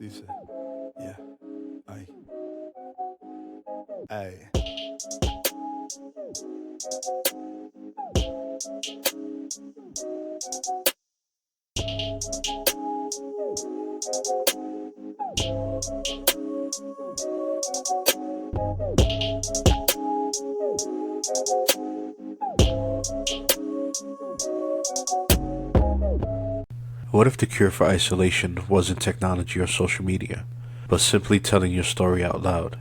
Dice, yeah, ay, ay. What if the cure for isolation wasn't technology or social media, but simply telling your story out loud?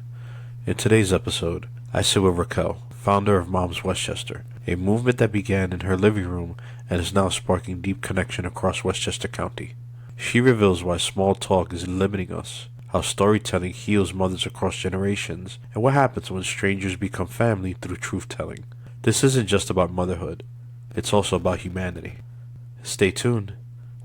In today's episode, I sit with Raquel, founder of MomsWestchester, a movement that began in her living room and is now sparking deep connection across Westchester County. She reveals why small talk is limiting us, how storytelling heals mothers across generations, and what happens when strangers become family through truth telling. This isn't just about motherhood, it's also about humanity. Stay tuned,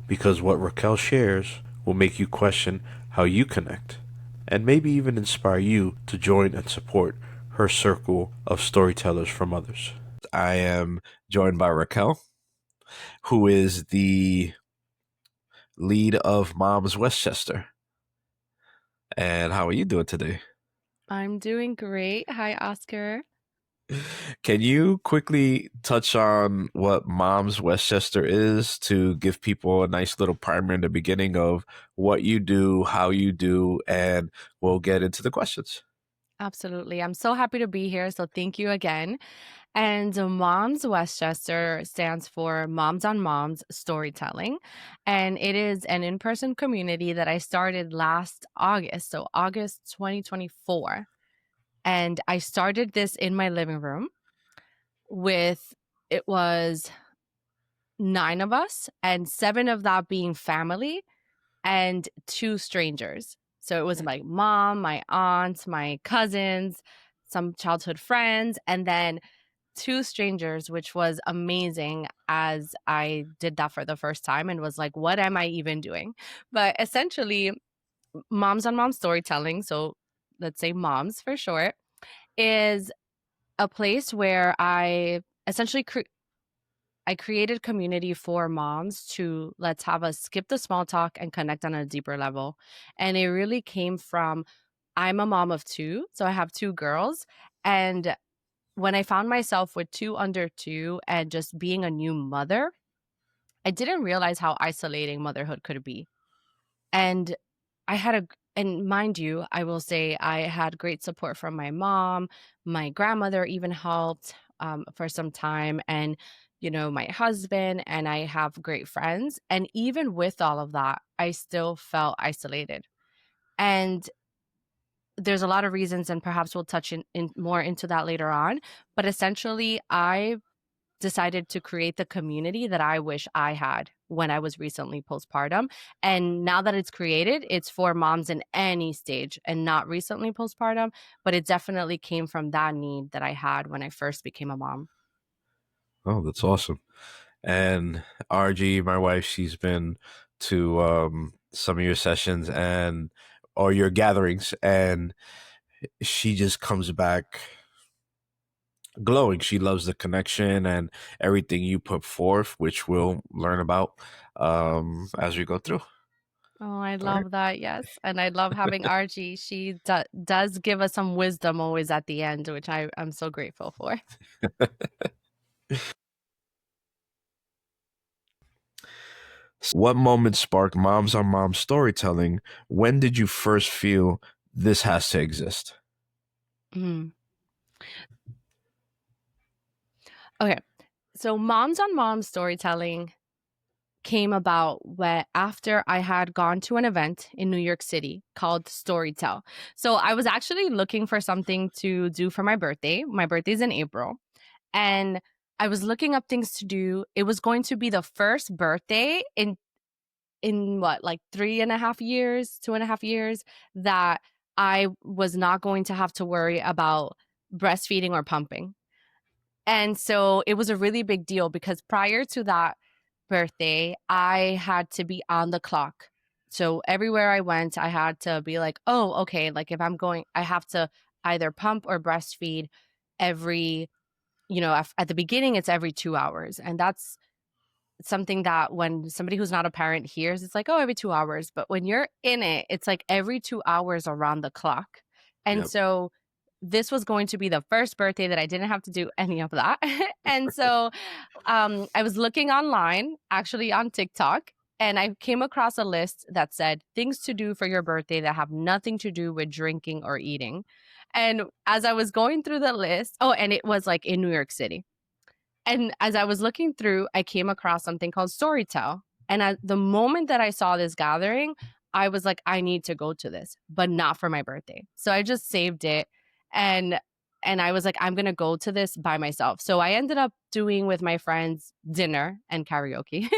because what Raquel shares will make you question how you connect, and maybe even inspire you to join and support her circle of storytellers from others. I am joined by Raquel, who is the lead of Moms Westchester. And how are you doing today? I'm doing great. Hi, Oscar. Can you quickly touch on what Moms Westchester is to give people a nice little primer in the beginning of what you do, how you do, and we'll get into the questions. Absolutely. I'm so happy to be here. So, thank you again. And Moms Westchester stands for Moms on Moms Storytelling. And it is an in person community that I started last August. So, August 2024. And I started this in my living room with, it was 9 of us, and 7 of that being family and 2 strangers. So it was my mom, my aunt, my cousins, some childhood friends, and then 2 strangers, which was amazing as I did that for the first time and was like, what am I even doing? But essentially, Moms on Moms Storytelling, so let's say moms for short, is a place where I essentially I created community for moms to let's have us skip the small talk and connect on a deeper level. And it really came from I'm a mom of 2, so I have 2 girls. And when I found myself with 2 under 2 and just being a new mother, I didn't realize how isolating motherhood could be. And I had and mind you, I will say I had great support from my mom. My grandmother even helped for some time, and my husband, and I have great friends. And even with all of that, I still felt isolated. And there's a lot of reasons, and perhaps we'll touch in more into that later on. But essentially, I decided to create the community that I wish I had when I was recently postpartum. And now that it's created, it's for moms in any stage and not recently postpartum, but it definitely came from that need that I had when I first became a mom. Oh, that's awesome. And RG, my wife, she's been to some of your sessions and or your gatherings, and she just comes back glowing. She loves the connection and everything you put forth, which we'll learn about as we go through. Oh, I All right. love that. Yes. And I love having Archie. She does give us some wisdom always at the end, which I'm so grateful for. What moment sparked Moms on Moms storytelling? When did you first feel this has to exist? Mm. Okay. So, Moms on Moms storytelling came about after I had gone to an event in New York City called Storytell. So I was actually looking for something to do for my birthday. My birthday's in April. And I was looking up things to do. It was going to be the first birthday in what, like 3.5 years, 2.5 years, that I was not going to have to worry about breastfeeding or pumping. And so it was a really big deal because prior to that birthday, I had to be on the clock. So everywhere I went, I had to be like, oh, okay, like if I'm going, I have to either pump or breastfeed every, at the beginning, it's every 2 hours. And that's something that when somebody who's not a parent hears, it's like, oh, every 2 hours. But when you're in it, it's like every 2 hours around the clock. And Yep. so this was going to be the first birthday that I didn't have to do any of that. And so I was looking online, actually on TikTok, and I came across a list that said things to do for your birthday that have nothing to do with drinking or eating. And as I was going through the list, oh, and it was like in New York City. And as I was looking through, I came across something called Storytell. And at the moment that I saw this gathering, I was like, I need to go to this, but not for my birthday. So I just saved it and I was like, I'm gonna go to this by myself. So I ended up doing with my friends dinner and karaoke.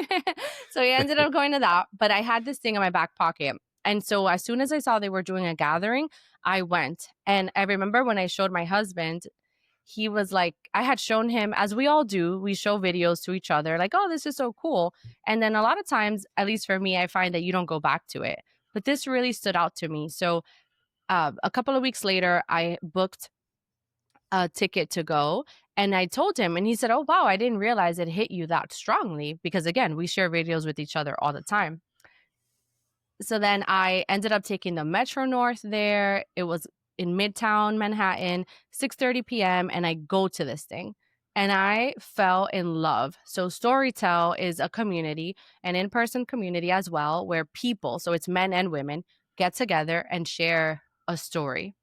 So I ended up going to that, but I had this thing in my back pocket. And so as soon as I saw they were doing a gathering, I went. And I remember when I showed my husband, he was like, I had shown him, as we all do, we show videos to each other, like, oh, this is so cool. And then a lot of times, at least for me, I find that you don't go back to it. But this really stood out to me. So a couple of weeks later, I booked a ticket to go. And I told him, and he said, oh, wow, I didn't realize it hit you that strongly. Because again, we share videos with each other all the time. So then I ended up taking the Metro North there. It was in Midtown Manhattan, 6:30 p.m. and I go to this thing and I fell in love. So Storytell is a community, an in-person community as well, where people, so it's men and women, get together and share a story.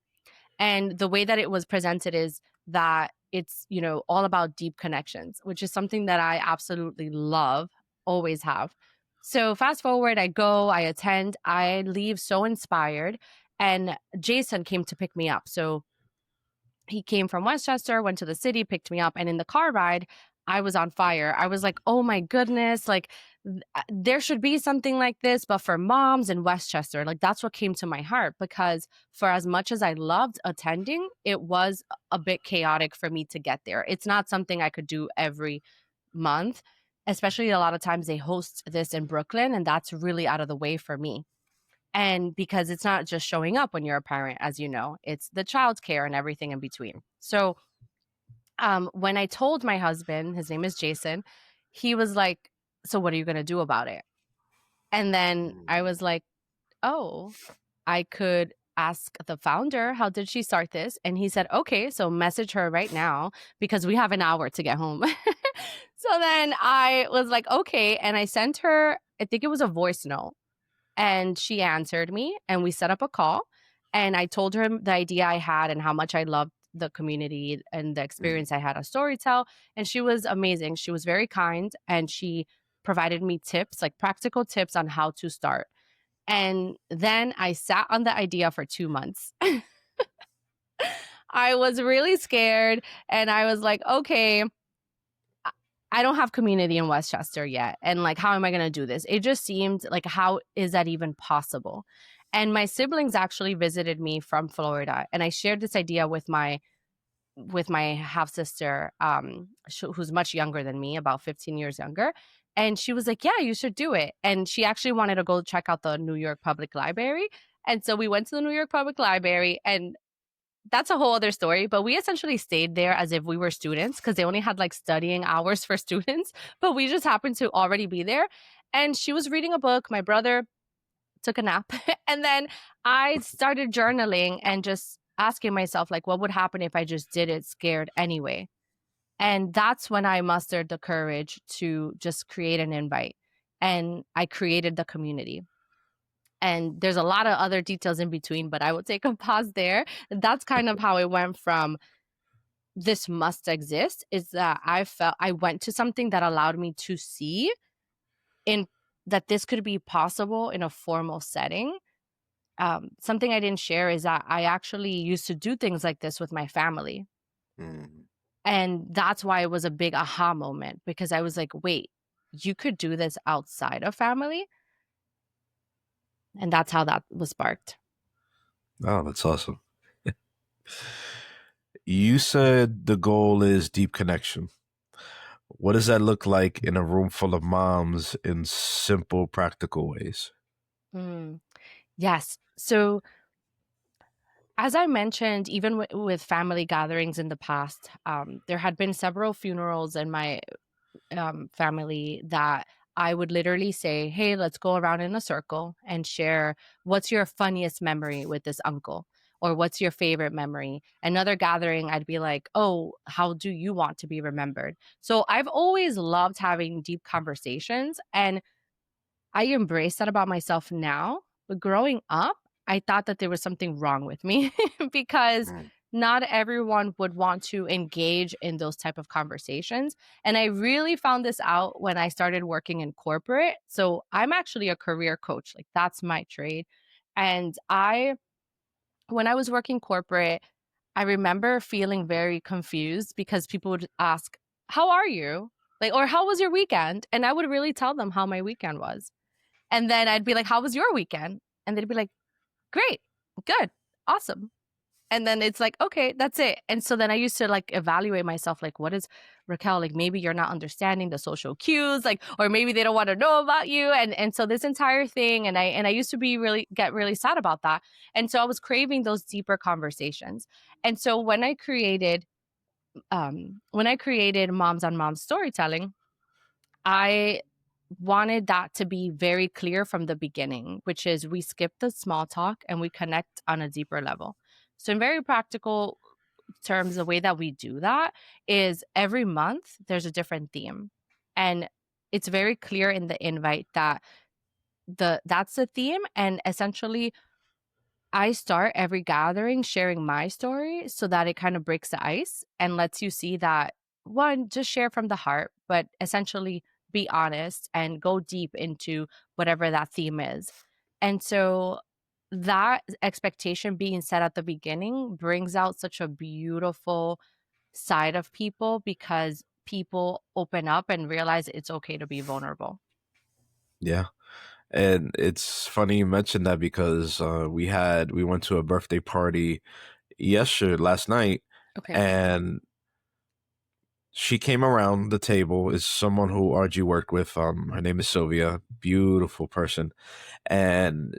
And the way that it was presented is that it's, all about deep connections, which is something that I absolutely love, always have. So fast forward, I go, I attend, I leave so inspired. And Jason came to pick me up. So he came from Westchester, went to the city, picked me up. And in the car ride, I was on fire. I was like, oh my goodness, like there should be something like this, but for moms in Westchester, like that's what came to my heart because for as much as I loved attending, it was a bit chaotic for me to get there. It's not something I could do every month, especially a lot of times they host this in Brooklyn, and that's really out of the way for me. And because it's not just showing up when you're a parent, as you know, it's the childcare and everything in between. So when I told my husband, his name is Jason, he was like, so what are you going to do about it? And then I was like, oh, I could ask the founder, how did she start this? And he said, okay, so message her right now because we have an hour to get home. So then I was like, okay. And I sent her, I think it was a voice note. And she answered me and we set up a call. And I told her the idea I had and how much I loved the community and the experience I had at Storytell. And she was amazing. She was very kind and she provided me tips, like practical tips on how to start. And then I sat on the idea for 2 months. I was really scared and I was like, okay, I don't have community in Westchester yet. And like, how am I going to do this? It just seemed like, how is that even possible? And my siblings actually visited me from Florida. And I shared this idea with my half sister, who's much younger than me, about 15 years younger. And she was like, yeah, you should do it. And she actually wanted to go check out the New York Public Library. And so we went to the New York Public Library, and that's a whole other story. But we essentially stayed there as if we were students because they only had like studying hours for students. But we just happened to already be there. And she was reading a book. My brother took a nap. And then I started journaling and just asking myself, like, what would happen if I just did it scared anyway? And that's when I mustered the courage to just create an invite. And I created the community. And there's a lot of other details in between, but I will take a pause there. That's kind of how it went from this must exist, is that I felt I went to something that allowed me to see in that this could be possible in a formal setting. Something I didn't share is that I actually used to do things like this with my family. Mm. And that's why it was a big aha moment, because I was like, wait, you could do this outside of family. And that's how that was sparked. Oh, that's awesome. You said the goal is deep connection. What does that look like in a room full of moms in simple, practical ways? Mm. Yes. So, as I mentioned, even with family gatherings in the past, there had been several funerals in my family that I would literally say, "Hey, let's go around in a circle and share what's your funniest memory with this uncle." Or what's your favorite memory? Another gathering, I'd be like, oh, how do you want to be remembered? So I've always loved having deep conversations. And I embrace that about myself now, but growing up, I thought that there was something wrong with me because Mm. not everyone would want to engage in those type of conversations. And I really found this out when I started working in corporate. So I'm actually a career coach, like that's my trade. And when I was working corporate, I remember feeling very confused because people would ask, "How are you?" Like, or "How was your weekend?" And I would really tell them how my weekend was. And then I'd be like, "How was your weekend?" And they'd be like, "Great, good, awesome." And then it's like, "Okay, that's it." And so then I used to like evaluate myself, like, what is Raquel, like maybe you're not understanding the social cues, like, or maybe they don't want to know about you. And so this entire thing, and I used to be get really sad about that. And so I was craving those deeper conversations. And so when I created Moms on Moms storytelling, I wanted that to be very clear from the beginning, which is we skip the small talk and we connect on a deeper level. So, in very practical terms, the way that we do that is every month there's a different theme. And it's very clear in the invite that that's the theme. And essentially, I start every gathering sharing my story so that it kind of breaks the ice and lets you see that one, just share from the heart, but essentially be honest and go deep into whatever that theme is. And so that expectation being set at the beginning brings out such a beautiful side of people because people open up and realize it's okay to be vulnerable. Yeah. And it's funny you mentioned that because we went to a birthday party last night, Okay. and she came around the table. Is someone who RG worked with. Her name is Sylvia, beautiful person. And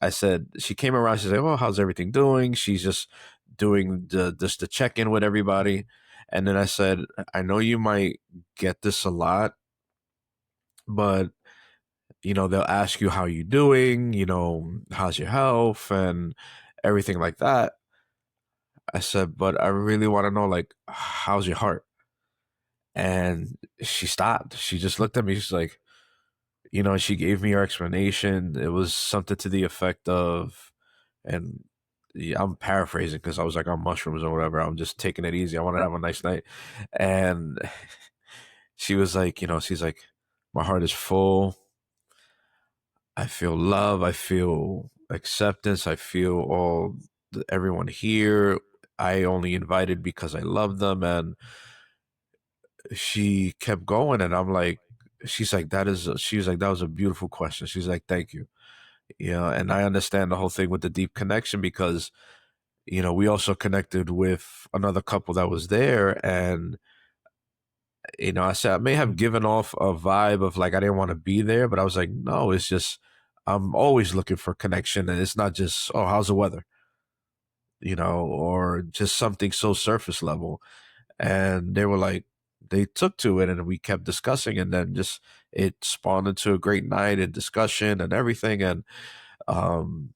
I said she came around. She's like, "Oh, how's everything doing?" She's just doing the check in with everybody. And then I said, "I know you might get this a lot, but they'll ask you how you doing. How's your health and everything like that." I said, "But I really want to know, like, how's your heart?" And she stopped. She just looked at me. She's like, she gave me her explanation. It was something to the effect of, and yeah, I'm paraphrasing because I was like on mushrooms or whatever. I'm just taking it easy. I want to have a nice night. And she was like, she's like, my heart is full. I feel love. I feel acceptance. I feel everyone here. I only invited because I love them. And she kept going. And I'm like, she was like, that was a beautiful question. She's like, thank you. And I understand the whole thing with the deep connection because, we also connected with another couple that was there. And, I said, I may have given off a vibe of like, I didn't want to be there, but I was like, no, it's just, I'm always looking for connection. And it's not just, oh, how's the weather? Or just something so surface level. And they were like, they took to it and we kept discussing, and then just it spawned into a great night and discussion and everything. And, um,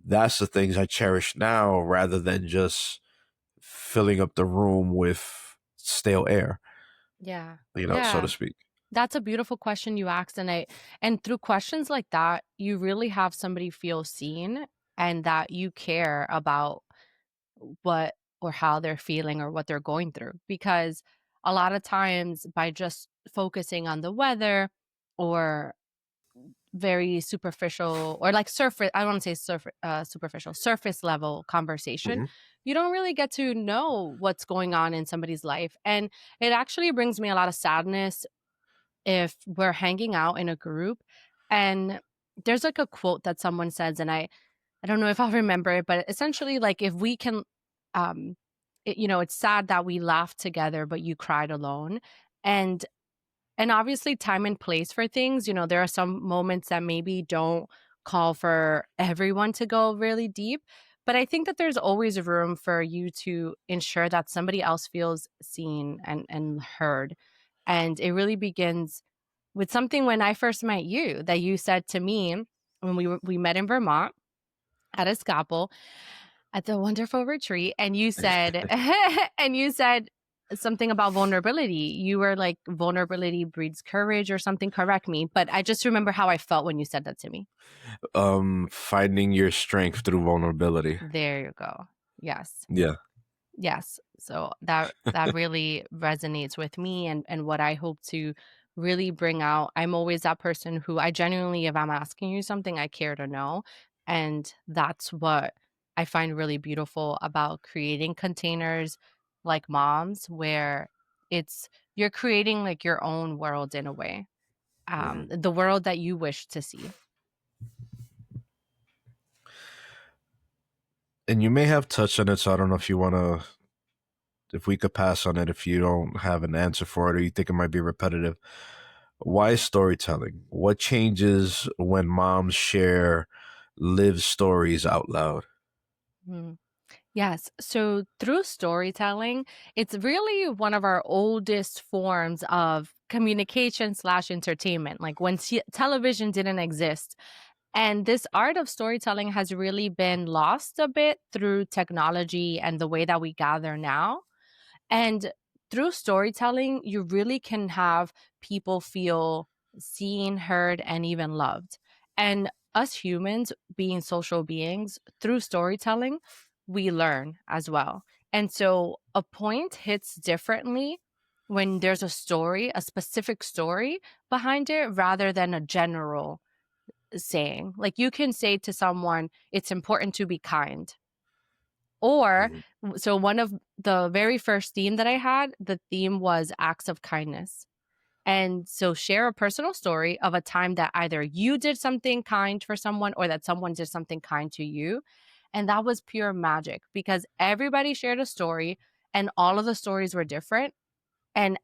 that's the things I cherish now rather than just filling up the room with stale air, Yeah. so to Yeah. speak. That's a beautiful question you asked, and through questions like that, you really have somebody feel seen and that you care about what or how they're feeling or what they're going through. Because a lot of times by just focusing on the weather or very superficial or like surface, I don't want to say superficial, surface level conversation, Hmm. you don't really get to know what's going on in somebody's life. And it actually brings me a lot of sadness if we're hanging out in a group and there's like a quote that someone says, and I don't know if I'll remember it, but essentially like if we can um it's sad that we laughed together but you cried alone. and and obviously time and place for things, there are some moments that maybe don't call for everyone to go really deep, but I think that there's always room for you to ensure that somebody else feels seen and heard. And it really begins with something when I first met you that you said to me when we met in Vermont at a scalpel at the wonderful retreat, and you said and you said something about vulnerability. You were like, "Vulnerability breeds courage," or something, correct me, but I just remember how I felt when you said that to me. Finding your strength through vulnerability. There you go. Yes. Yeah. Yes. So that really resonates with me and what I hope to really bring out. I'm always that person who I genuinely, if I'm asking you something, I care to know. And that's what I find really beautiful about creating containers like Moms, where it's you're creating like your own world in a way. Mhm. The world that you wish to see. And you may have touched on it, so I don't know if you want to, if we could pass on it if you don't have an answer for it or you think it might be repetitive. Why storytelling? What changes when moms share live stories out loud? Mm. Yes. So through storytelling, it's really one of our oldest forms of communication slash entertainment, like when television didn't exist. And this art of storytelling has really been lost a bit through technology and the way that we gather now. And through storytelling, you really can have people feel seen, heard, and even loved. And us humans, being social beings, through storytelling, we learn as well. And so a point hits differently when there's a story, a specific story behind it, rather than a general saying. Like you can say to someone, it's important to be kind, or Mhm. so one of the very first theme that I had, the theme was acts of kindness. And so share a personal story of a time that either you did something kind for someone or that someone did something kind to you. And that was pure magic because everybody shared a story and all of the stories were different. And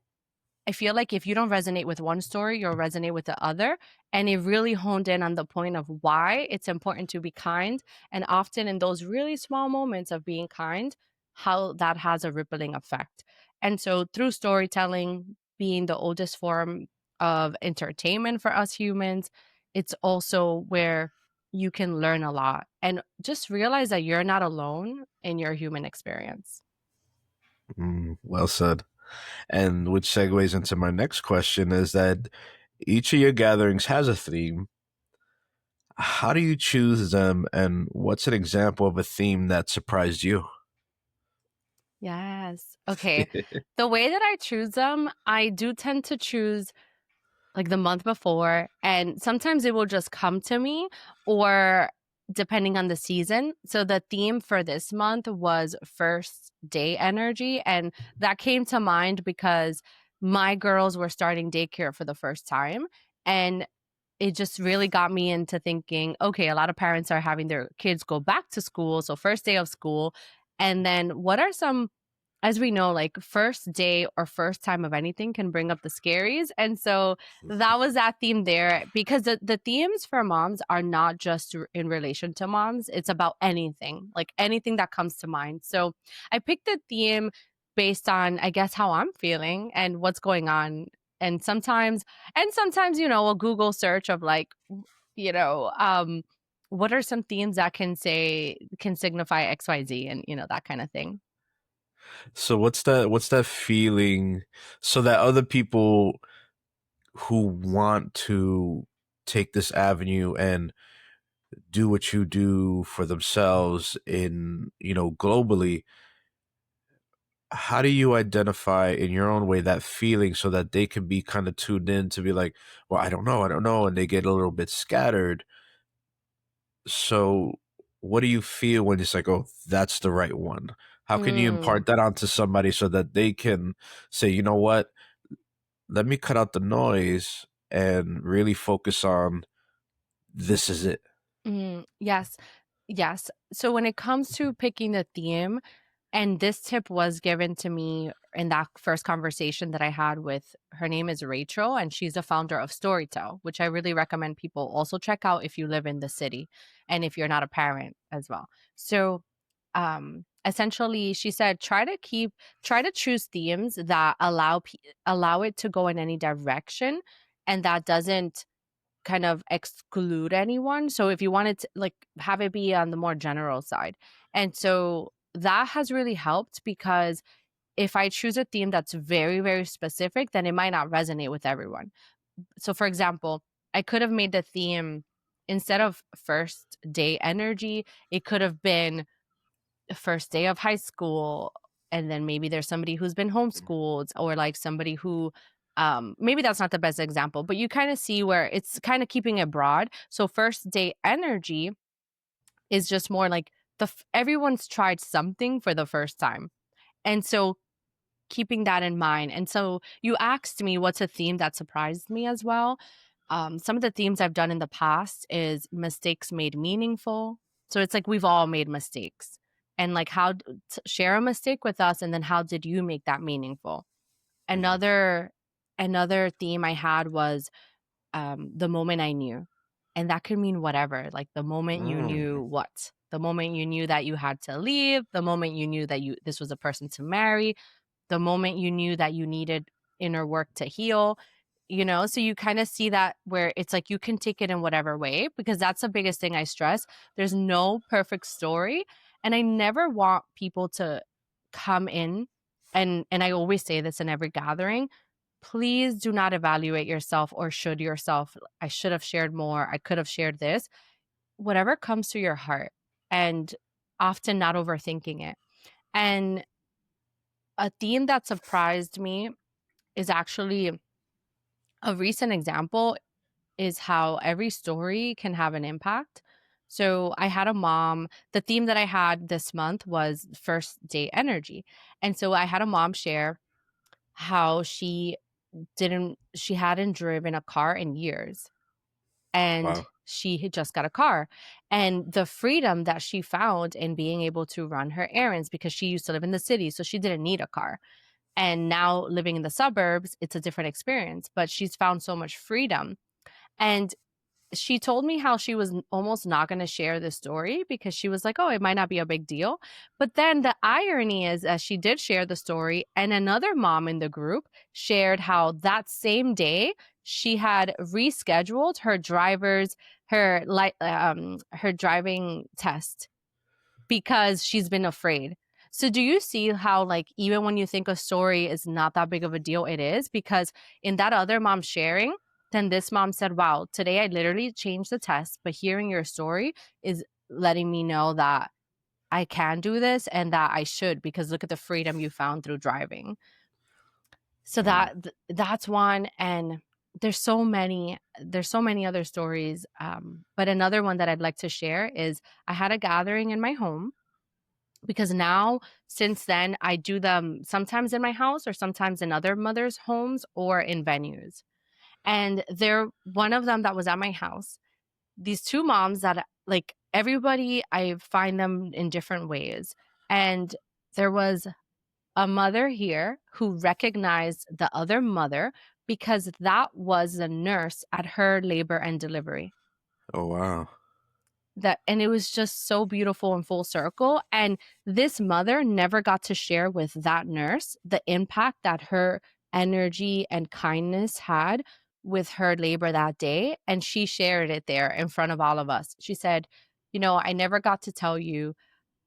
I feel like if you don't resonate with one story, you'll resonate with the other. And it really honed in on the point of why it's important to be kind. And often in those really small moments of being kind, how that has a rippling effect. And so through storytelling being the oldest form of entertainment for us humans, it's also where you can learn a lot and just realize that you're not alone in your human experience. Well said. And which segues into my next question is that each of your gatherings has a theme. How do you choose them, and what's an example of a theme that surprised you? Yes. Okay. The way that I choose them, I do tend to choose like the month before, and sometimes it will just come to me or depending on the season. So the theme for this month was first day energy, and that came to mind because my girls were starting daycare for the first time, and it just really got me into thinking, okay, a lot of parents are having their kids go back to school, so first day of school. And then what are some, as we know, like first day or first time of anything can bring up the scaries. And so that was that theme there because the themes for moms are not just in relation to moms, it's about anything, like anything that comes to mind. So I picked the theme based on, I guess, how I'm feeling and what's going on. And sometimes, a Google search of like, you know, um, what are some themes that can signify XYZ and, that kind of thing. So what's that feeling so that other people who want to take this avenue and do what you do for themselves in, globally, how do you identify in your own way that feeling so that they can be kind of tuned in to be like, well, I don't know, and they get a little bit scattered. So what do you feel when it's like, oh, that's the right one? How can you Mm. impart that onto somebody so that they can say, you know what, let me cut out the noise and really focus on this is it. Yes. Yes. So when it comes to picking the theme, and this tip was given to me in that first conversation that I had with her name is Rachel, and she's the founder of Storytell, which I really recommend people also check out if you live in the city and if you're not a parent as well. So essentially she said try to choose themes that allow it to go in any direction and that doesn't kind of exclude anyone. So if you wanted to like have it be on the more general side. And so that has really helped because if I choose a theme that's very, very specific, then it might not resonate with everyone. So for example, I could have made the theme instead of first day energy, it could have been first day of high school, and then maybe there's somebody who's been homeschooled or like somebody who maybe that's not the best example, but you kind of see where it's kind of keeping it broad. So first day energy is just more like everyone's tried something for the first time. And so keeping that in mind. And so you asked me what's a theme that surprised me as well. Some of the themes I've done in the past is mistakes made meaningful. So it's like we've all made mistakes. And like share a mistake with us and then how did you make that meaningful? Hmm. Another another theme I had was the moment I knew. And that could mean whatever. Like the moment you knew Mm. what? The moment you knew that you had to leave, the moment you knew that you this was a person to marry, the moment you knew that you needed inner work to heal, so you kind of see that where it's like you can take it in whatever way because that's the biggest thing I stress. There's no perfect story, and I never want people to come in, and I always say this in every gathering, please do not evaluate yourself or should yourself. I should have shared more, I could have shared this. Whatever comes to your heart, and often not overthinking it. And a theme that surprised me is actually a recent example is how every story can have an impact. So I had a mom, the theme that I had this month was first day energy. And so I had a mom share how she hadn't driven a car in years and Wow. she had just got a car, and the freedom that she found in being able to run her errands because she used to live in the city so she didn't need a car, and now living in the suburbs, it's a different experience, but she's found so much freedom. And she told me how she was almost not going to share this story because she was like, oh, it might not be a big deal. But then the irony is, as she did share the story, and another mom in the group shared how that same day she had rescheduled her driving test because she's been afraid. So do you see how like even when you think a story is not that big of a deal, it is? Because in that other mom sharing, then this mom said, wow, today I literally changed the test, but hearing your story is letting me know that I can do this and that I should because look at the freedom you found through driving. So Mm. that's one. And there's so many other stories. But another one that I'd like to share is I had a gathering in my home because now since then I do them sometimes in my house or sometimes in other mothers' homes or in venues. And there one of them that was at my house, these two moms that like everybody I find them in different ways. And there was a mother here who recognized the other mother because that was the nurse at her labor and delivery. Oh, wow. That and it was just so beautiful and full circle, and this mother never got to share with that nurse the impact that her energy and kindness had with her labor that day, and she shared it there in front of all of us. She said, I never got to tell you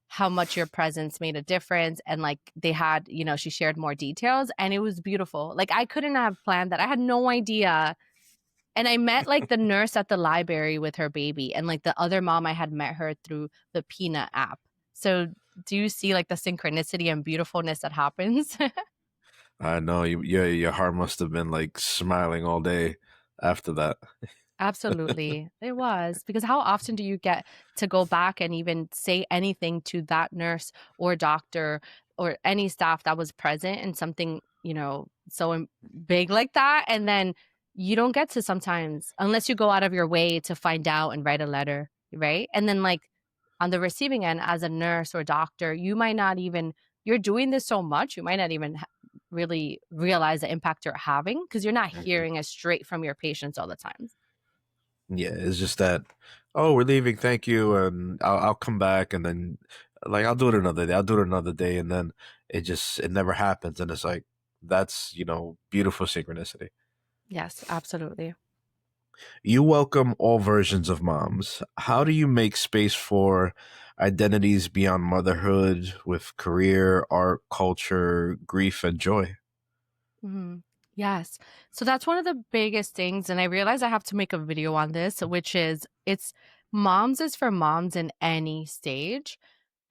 how much your presence made a difference, and like they had, she shared more details and it was beautiful. Like I couldn't have planned that. I had no idea. And I met like the nurse at the library with her baby, and like the other mom I had met her through the Peanut app. So do you see like the synchronicity and beautifulness that happens? I know your heart must have been like smiling all day after that. Absolutely. It was. Because how often do you get to go back and even say anything to that nurse or doctor or any staff that was present in something, big like that? And then you don't get to sometimes, unless you go out of your way to find out and write a letter, right? And then, like, on the receiving end, as a nurse or doctor, you might not even, you're doing this so much, you might not even really realize the impact you're having because you're not Mhm. hearing it straight from your patients all the time. Yeah, it's just that. Oh, we're leaving. Thank you, and I'll come back. And then Like I'll do it another day. I'll do it another day, and then it never happens, and it's like that's beautiful synchronicity. Yes, absolutely. You welcome all versions of moms. How do you make space for identities beyond motherhood with career, art, culture, grief, and joy? Mhm. Yes. So that's one of the biggest things, and I realize I have to make a video on this, which is it's moms is for moms in any stage,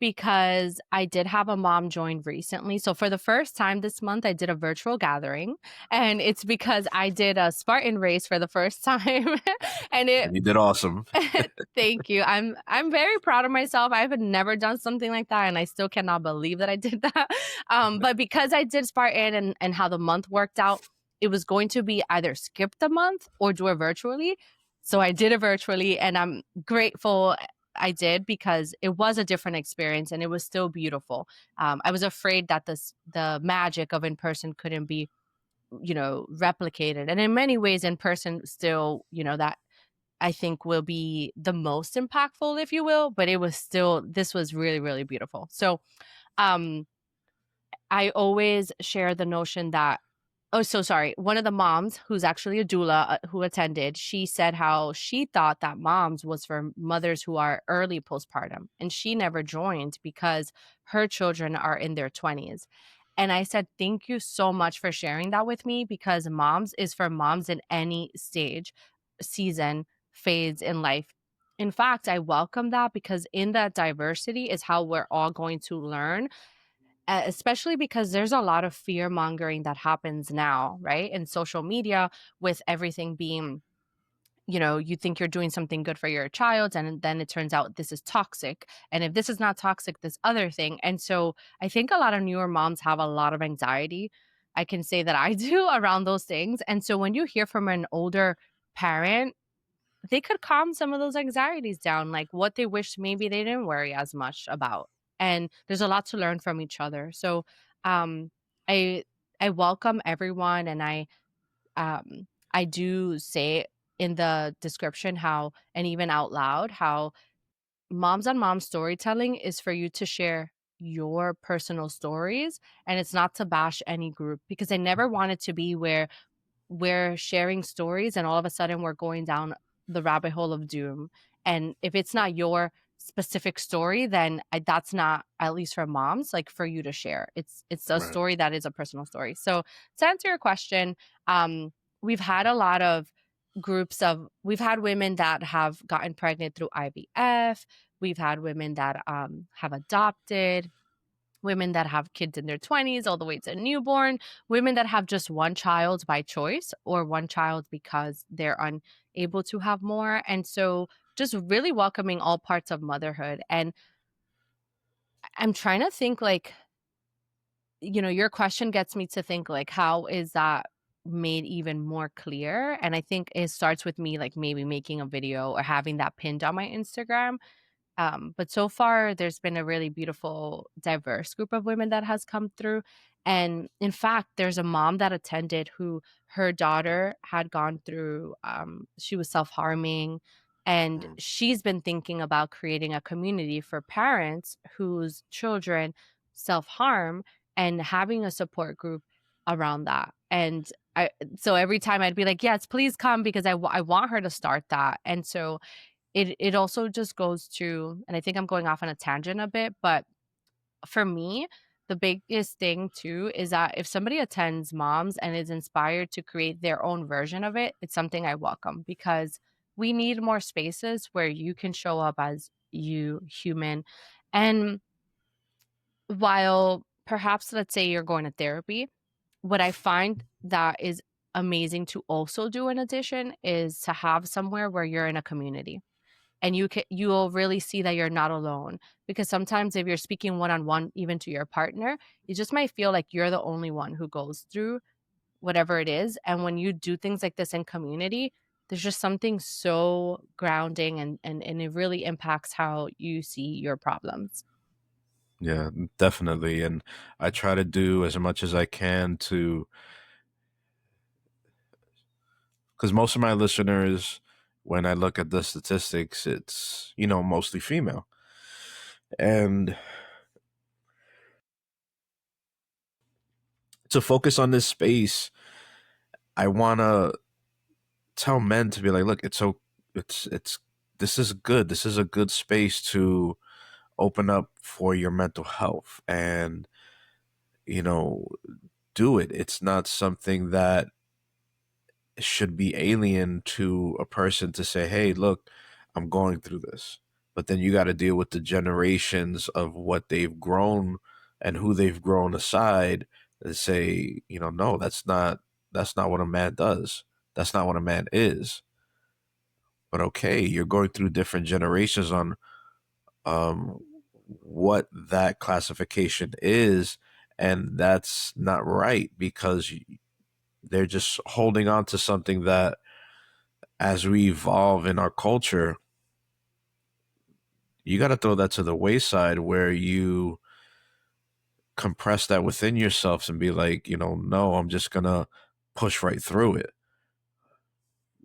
because I did have a mom join recently. So for the first time this month, I did a virtual gathering, and it's because I did a Spartan race for the first time, and it And you did awesome. Thank you. I'm very proud of myself. I've never done something like that, and I still cannot believe that I did that. But because I did Spartan and how the month worked out, it was going to be either skip the month or do it virtually. So I did it virtually, and I'm grateful I did because it was a different experience and it was still beautiful. I was afraid that the magic of in person couldn't be replicated, and in many ways in person still that I think will be the most impactful, if you will, but this was really, really beautiful. So, um, I always share the notion that oh, so sorry. One of the moms, who's actually a doula, who attended, she said how she thought that moms was for mothers who are early postpartum, and she never joined because her children are in their 20s. And I said, "Thank you so much for sharing that with me because moms is for moms in any stage, season, phase in life." In fact, I welcome that because in that diversity is how we're all going to learn, especially because there's a lot of fear mongering that happens now, right? In social media, with everything being, you think you're doing something good for your child, and then it turns out this is toxic. And if this is not toxic, this other thing. And so I think a lot of newer moms have a lot of anxiety. I can say that I do around those things. And so when you hear from an older parent, they could calm some of those anxieties down, like what they wish maybe they didn't worry as much about. And there's a lot to learn from each other. So um I I welcome everyone, and I do say in the description how, and even out loud, how moms on moms storytelling is for you to share your personal stories, and it's not to bash any group, because I never want it to be where we're sharing stories and all of a sudden we're going down the rabbit hole of doom. And if it's not your specific story, then that's not, at least for moms, like for you to share. It's a Right. story that is a personal story. So to answer your question, we've had a lot of we've had women that have gotten pregnant through IVF. We've had women that have adopted, women that have kids in their 20s all the way to newborn, women that have just one child by choice or one child because they're unable to have more. And so just really welcoming all parts of motherhood. And I'm trying to think, like, your question gets me to think, like, how is that made even more clear? And I think it starts with me, like, maybe making a video or having that pinned on my Instagram. But so far, there's been a really beautiful, diverse group of women that has come through. And in fact, there's a mom that attended who her daughter had gone through, she was self harming. And Mm. she's been thinking about creating a community for parents whose children self harm and having a support group around that. And so every time I'd be like, yes, please come, because I want her to start that. And so it also just goes to, and I think I'm going off on a tangent a bit, but for me, the biggest thing too is that if somebody attends moms and is inspired to create their own version of it, it's something I welcome, because we need more spaces where you can show up as you, human. And while perhaps, let's say you're going to therapy, what I find that is amazing to also do in addition is to have somewhere where you're in a community, and you'll really see that you're not alone, because sometimes if you're speaking one on one, even to your partner, you just might feel like you're the only one who goes through whatever it is. And when you do things like this in community, there's just something so grounding, and it really impacts how you see your problems. Yeah, definitely. And I try to do as much as I can to, because most of my listeners, when I look at the statistics, it's, mostly female. And to focus on this space, I want to tell men to be like, look, it's this is good. This is a good space to open up for your mental health and, you know, do it. It's not something that should be alien to a person to say, hey, look, I'm going through this. But then you got to deal with the generations of what they've grown and who they've grown aside and say, no, that's not what a man does. That's not what a man is. But okay, you're going through different generations on um, what that classification is, and that's not right because they're just holding on to something that, as we evolve in our culture, you got to throw that to the wayside where you compress that within yourselves and be like, no, I'm just gonna push right through it.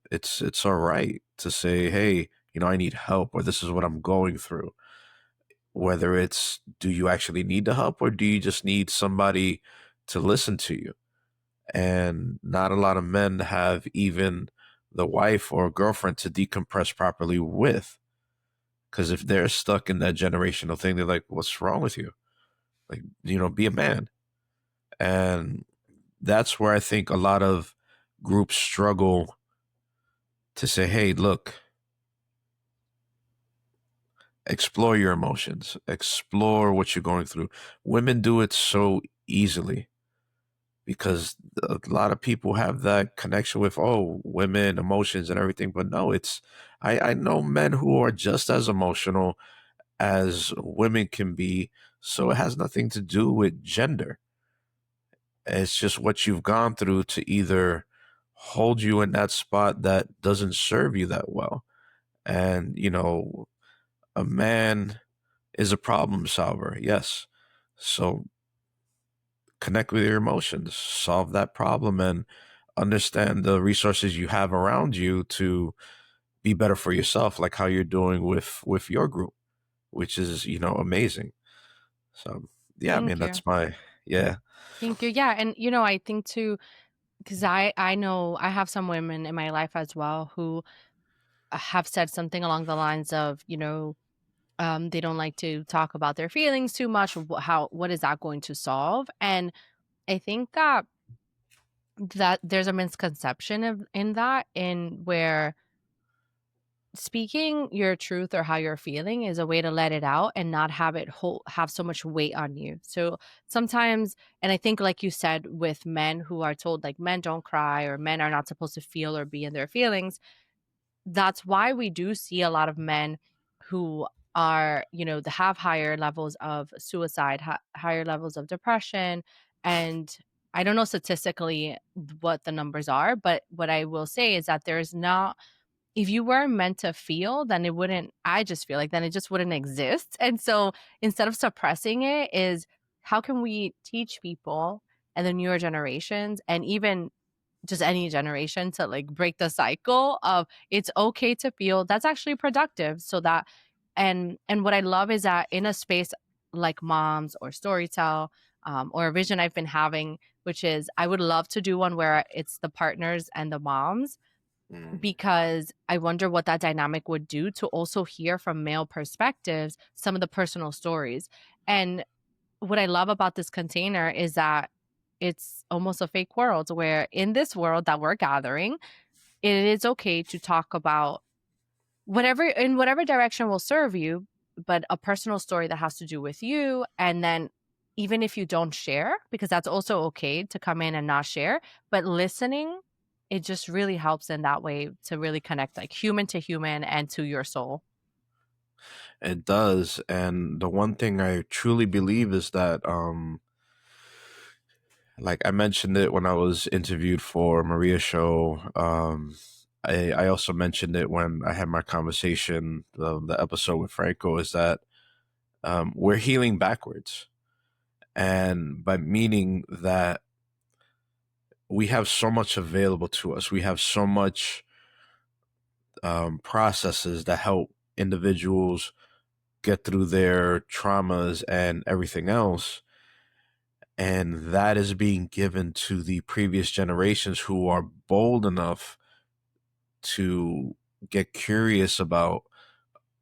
It's all right to say, hey, I need help, or this is what I'm going through. Whether it's, do you actually need the help, or do you just need somebody to listen to you? And not a lot of men have even the wife or girlfriend to decompress properly with. Because if they're stuck in that generational thing, they're like, what's wrong with you? Like, be a man. And that's where I think a lot of groups struggle to say, hey, look, explore your emotions, explore what you're going through. Women do it so easily because a lot of people have that connection with, oh, women, emotions and everything. But no, I know men who are just as emotional as women can be. So it has nothing to do with gender. It's just what you've gone through to either hold you in that spot that doesn't serve you that well. And, a man is a problem solver. Yes. So connect with your emotions, solve that problem, and understand the resources you have around you to be better for yourself, like how you're doing with your group, which is, amazing. So yeah, I mean, Thank you. that's my, yeah. Thank you. Yeah, and I think too, because I know I have some women in my life as well who have said something along the lines of, they don't like to talk about their feelings too much. What is that going to solve? And I think that there's a misconception in that, in where speaking your truth or how you're feeling is a way to let it out and not have so much weight on you. So sometimes, and I think like you said, with men who are told like men don't cry or men are not supposed to feel or be in their feelings, that's why we do see a lot of men who are, they have higher levels of suicide, higher levels of depression. And I don't know statistically what the numbers are, but what I will say is that there's not, if you were meant to feel, then it wouldn't, I just feel like then it just wouldn't exist. And so instead of suppressing it, is how can we teach people and the newer generations, and even just any generation, to like break the cycle of it's okay to feel. That's actually productive. So that, and what I love is that in a space like Moms or Storytell, or a vision I've been having, which is I would love to do one where it's the partners and the moms, Mm. because I wonder what that dynamic would do to also hear from male perspectives some of the personal stories. And what I love about this container is that it's almost a fake world, where in this world that we're gathering, it is okay to talk about whatever, in whatever direction will serve you, but a personal story that has to do with you. And then even if you don't share, because that's also okay to come in and not share, but listening, it just really helps in that way to really connect like human to human and to your soul. It does. And the one thing I truly believe is that, like I mentioned it when I was interviewed for Maria's show. I also mentioned it when I had my conversation, the episode with Franco, is that we're healing backwards. And by meaning that we have so much available to us, we have so much processes that help individuals get through their traumas and everything else. And that is being given to the previous generations who are bold enough to get curious about,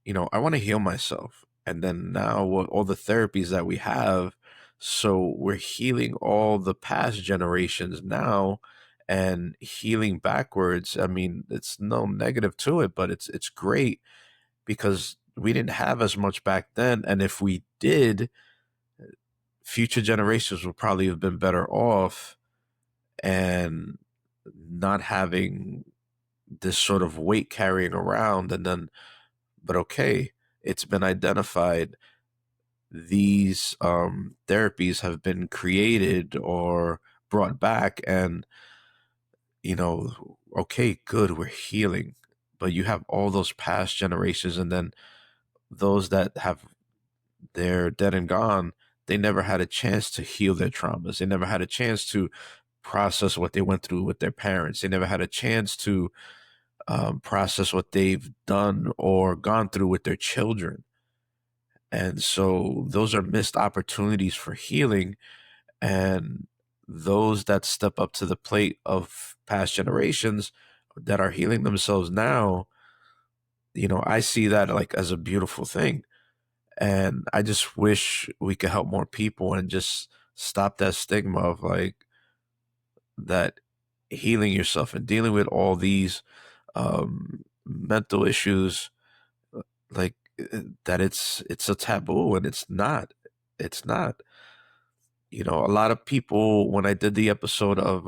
I want to heal myself. And then now with all the therapies that we have, so we're healing all the past generations now and healing backwards. I mean, it's no negative to it, but it's great because we didn't have as much back then. And if we did, future generations would probably have been better off and not having this sort of weight carrying around. And then, but okay, it's been identified. These therapies have been created or brought back, and okay, good, we're healing. But you have all those past generations, and then those that have they're dead and gone. They never had a chance to heal their traumas. They never had a chance to process what they went through with their parents. They never had a chance to process what they've done or gone through with their children. And so those are missed opportunities for healing. And those that step up to the plate of past generations that are healing themselves now, I see that like as a beautiful thing. And I just wish we could help more people and just stop that stigma of like that healing yourself and dealing with all these mental issues, like that it's a taboo, and it's not. A lot of people, when I did the episode of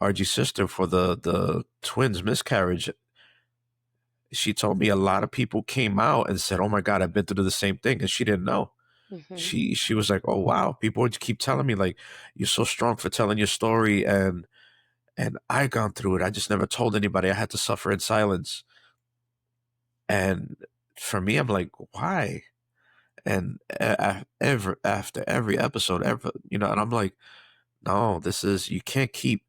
RG sister for the twins miscarriage, she told me a lot of people came out and said, "Oh my God, I've been through the same thing," and she didn't know. Hmm. She was like, "Oh wow, people would keep telling me like you're so strong for telling your story, and I gone through it. I just never told anybody. I had to suffer in silence." And for me, I'm like, why? And after every episode, and I'm like, no, this is you can't keep.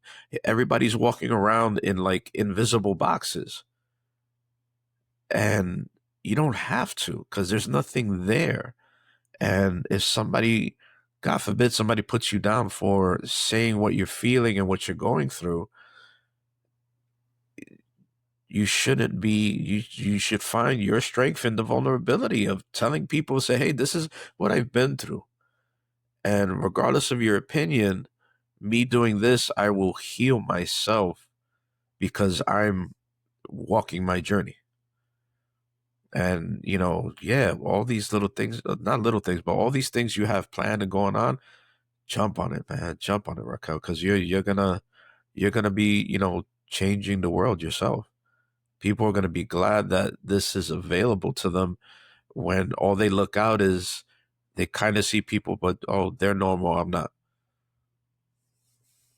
Everybody's walking around in like invisible boxes, and you don't have to because there's nothing there. And if somebody, God forbid, somebody puts you down for saying what you're feeling and what you're going through, you shouldn't be. You should find your strength in the vulnerability of telling people, say, "Hey, this is what I've been through." And regardless of your opinion, me doing this, I will heal myself because I'm walking my journey. And, yeah, all these little things, not little things, but all these things you have planned and going on, jump on it, man. Jump on it, Raquel, because you're gonna be, changing the world yourself. People are gonna be glad that this is available to them when all they look out is they kind of see people, but oh, they're normal. I'm not.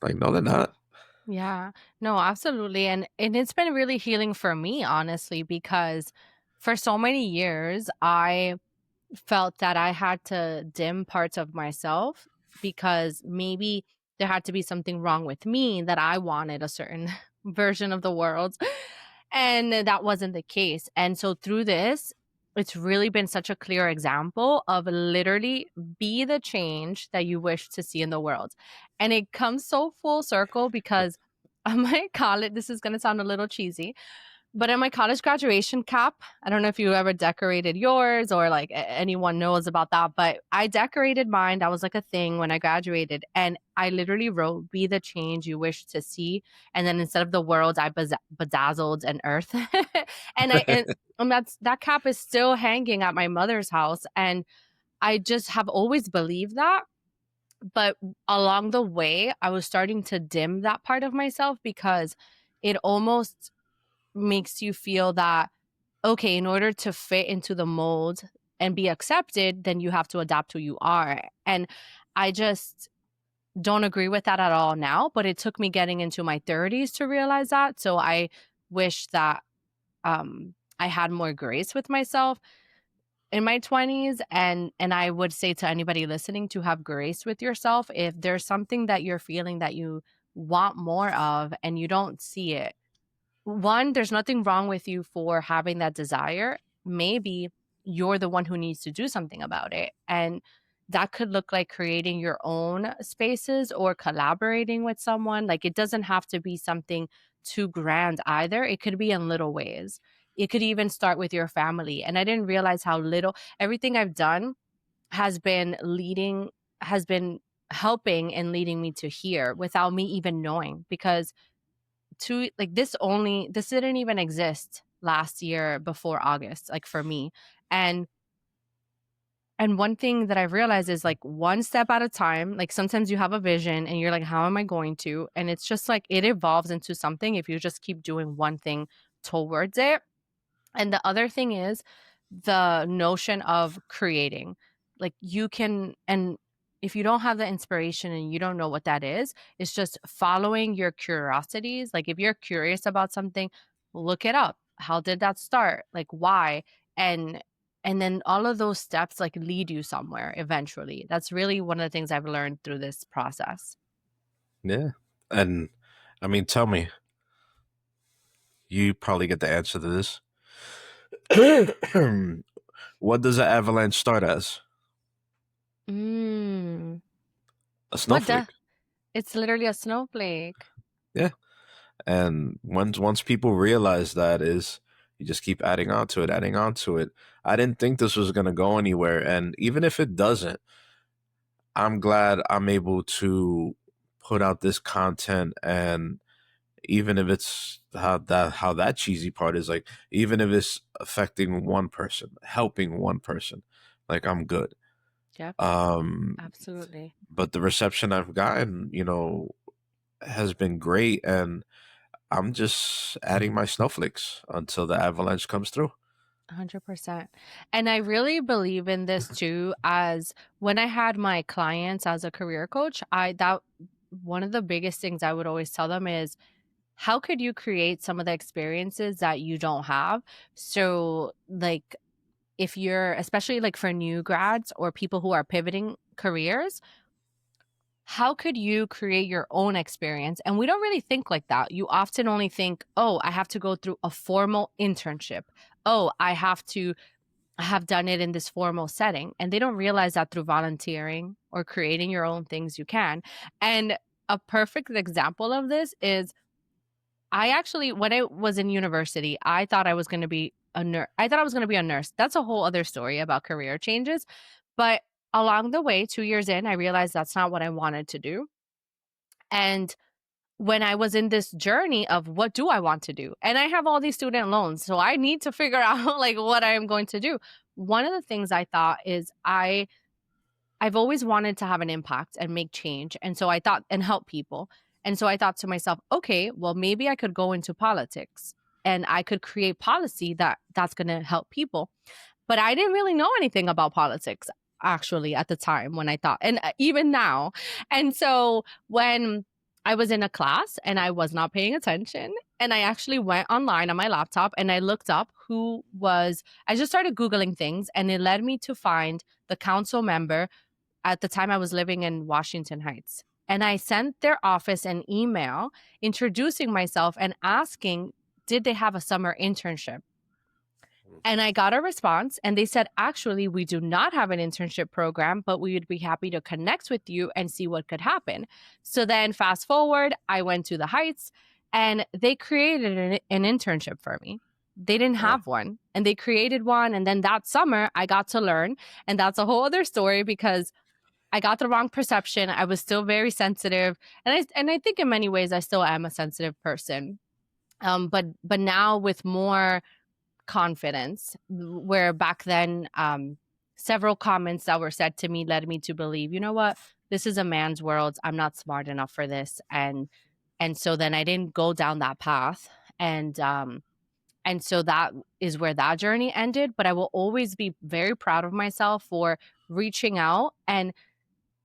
Like, no, they're not. Yeah. No, absolutely. And it's been really healing for me, honestly, because for so many years I felt that I had to dim parts of myself because maybe there had to be something wrong with me that I wanted a certain version of the world. And that wasn't the case. And so through this, it's really been such a clear example of literally be the change that you wish to see in the world. And it comes so full circle because I might call it, this is going to sound a little cheesy, but in my college graduation cap, I don't know if you ever decorated yours or like anyone knows about that, but I decorated mine. That was like a thing when I graduated. And I literally wrote, be the change you wish to see. And then instead of the world, I bedazzled an earth. And that cap is still hanging at my mother's house. And I just have always believed that. But along the way, I was starting to dim that part of myself because it almost makes you feel that, okay, in order to fit into the mold and be accepted, then you have to adapt who you are. And I just don't agree with that at all now, but it took me getting into my 30s to realize that. So I wish that I had more grace with myself in my 20s, and I would say to anybody listening to have grace with yourself. If there's something that you're feeling that you want more of and you don't see it, one, there's nothing wrong with you for having that desire. Maybe you're the one who needs to do something about it. And that could look like creating your own spaces or collaborating with someone. Like, it doesn't have to be something too grand either. It could be in little ways. It could even start with your family. And I didn't realize how little everything I've done has been leading, has been helping and leading me to here without me even knowing. Because to like this didn't even exist last year before August, like for me. And one thing that I've realized is like one step at a time. Like sometimes you have a vision and you're like, how am I going to? And it's just like it evolves into something if you just keep doing one thing towards it. And the other thing is the notion of creating. Like you can, and if you don't have the inspiration and you don't know what that is, it's just following your curiosities. Like if you're curious about something, look it up. How did that start? Like why? And then all of those steps like lead you somewhere eventually. That's really one of the things I've learned through this process. Yeah. And I mean, tell me, you probably get the answer to this. What does an avalanche start as? Mm. A What the? snowflake. It's literally a snowflake. Yeah. And once people realize that is you just keep adding on to it, adding on to it. I didn't think this was gonna go anywhere. And even if it doesn't, I'm glad I'm able to put out this content. And even if it's how that cheesy part is, like even if it's affecting one person, helping one person, like I'm good. Yep, um absolutely. but the reception I've gotten, has been great, and I'm just adding my snowflakes until the avalanche comes through. 100%. And I really believe in this too, as when I had my clients as a career coach, that one of the biggest things I would always tell them is how could you create some of the experiences that you don't have? So like if you're especially like for new grads or people who are pivoting careers, how could you create your own experience? And we don't really think like that. You often only think, oh, I have to go through a formal internship. Oh, I have done it in this formal setting. And they don't realize that through volunteering or creating your own things, you can. And a perfect example of this is I actually, when I was in university, I thought I was going to be a nurse. I thought I was going to be a nurse. That's a whole other story about career changes. But along the way, 2 years in, I realized that's not what I wanted to do. And when I was in this journey of what do I want to do? And I have all these student loans, so I need to figure out like what I am going to do. One of the things I thought is I've always wanted to have an impact and make change. And so I thought and help people. And so I thought to myself, okay, well maybe I could go into politics and I could create policy that's going to help people. But I didn't really know anything about politics actually at the time when I thought, and even now. And so when I was in a class and I was not paying attention, and I actually went online on my laptop and I looked up I just started Googling things, and it led me to find the council member. At the time I was living in Washington Heights. And I sent their office an email introducing myself and asking, did they have a summer internship? And I got a response, and they said, actually, we do not have an internship program, but we would be happy to connect with you and see what could happen. So then, fast forward, I went to the Heights, and they created an internship for me. They didn't Wow. have one, and they created one. And then that summer, I got to learn. And that's a whole other story because I got the wrong perception. I was still very sensitive, and I think in many ways I still am a sensitive person. But now with more confidence, where back then several comments that were said to me led me to believe, you know what, this is a man's world. I'm not smart enough for this, and so then I didn't go down that path, and so that is where that journey ended. But I will always be very proud of myself for reaching out and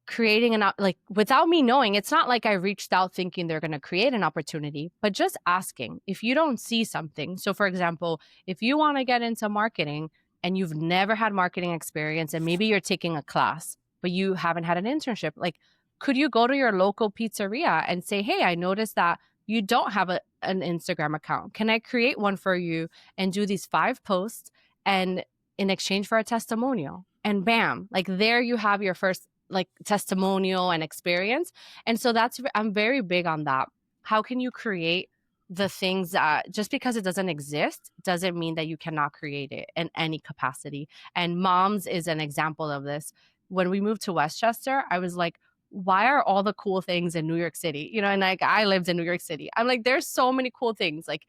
creating like without me knowing. It's not like I reached out thinking they're going to create an opportunity, but just asking if you don't see something. So for example, if you want to get into marketing and you've never had marketing experience, and maybe you're taking a class but you haven't had an internship, like could you go to your local pizzeria and say, hey, I noticed that you don't have an Instagram account. Can I create one for you and do these 5 posts, and in exchange for a testimonial? and bam, like there you have your first like testimonial and experience. And so I'm very big on that. How can you create the things that just because it doesn't exist doesn't mean that you cannot create it in any capacity. And Moms is an example of this. When we moved to Westchester, I was like, why are all the cool things in New York City? You know, and like I lived in New York City. I'm like, there's so many cool things. Like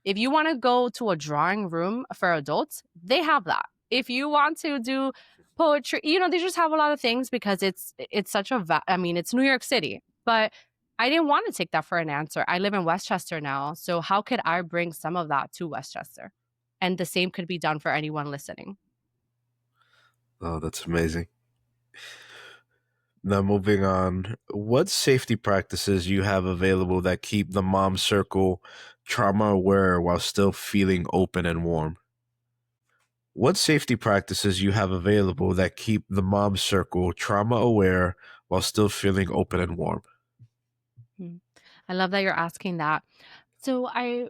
if you want to go to a drawing room for adults, they have that. If you want to do poetry, you know, they just have a lot of things because it's such a I mean, it's New York City. But I didn't want to take that for an answer. I live in Westchester now, so how could I bring some of that to Westchester? And the same could be done for anyone listening. Oh, that's amazing. Now, moving on, what safety practices you have available that keep the mom circle trauma aware while still feeling open and warm? What safety practices you have available that keep the mom circle trauma aware while still feeling open and warm? Mm. I love that you're asking that. So I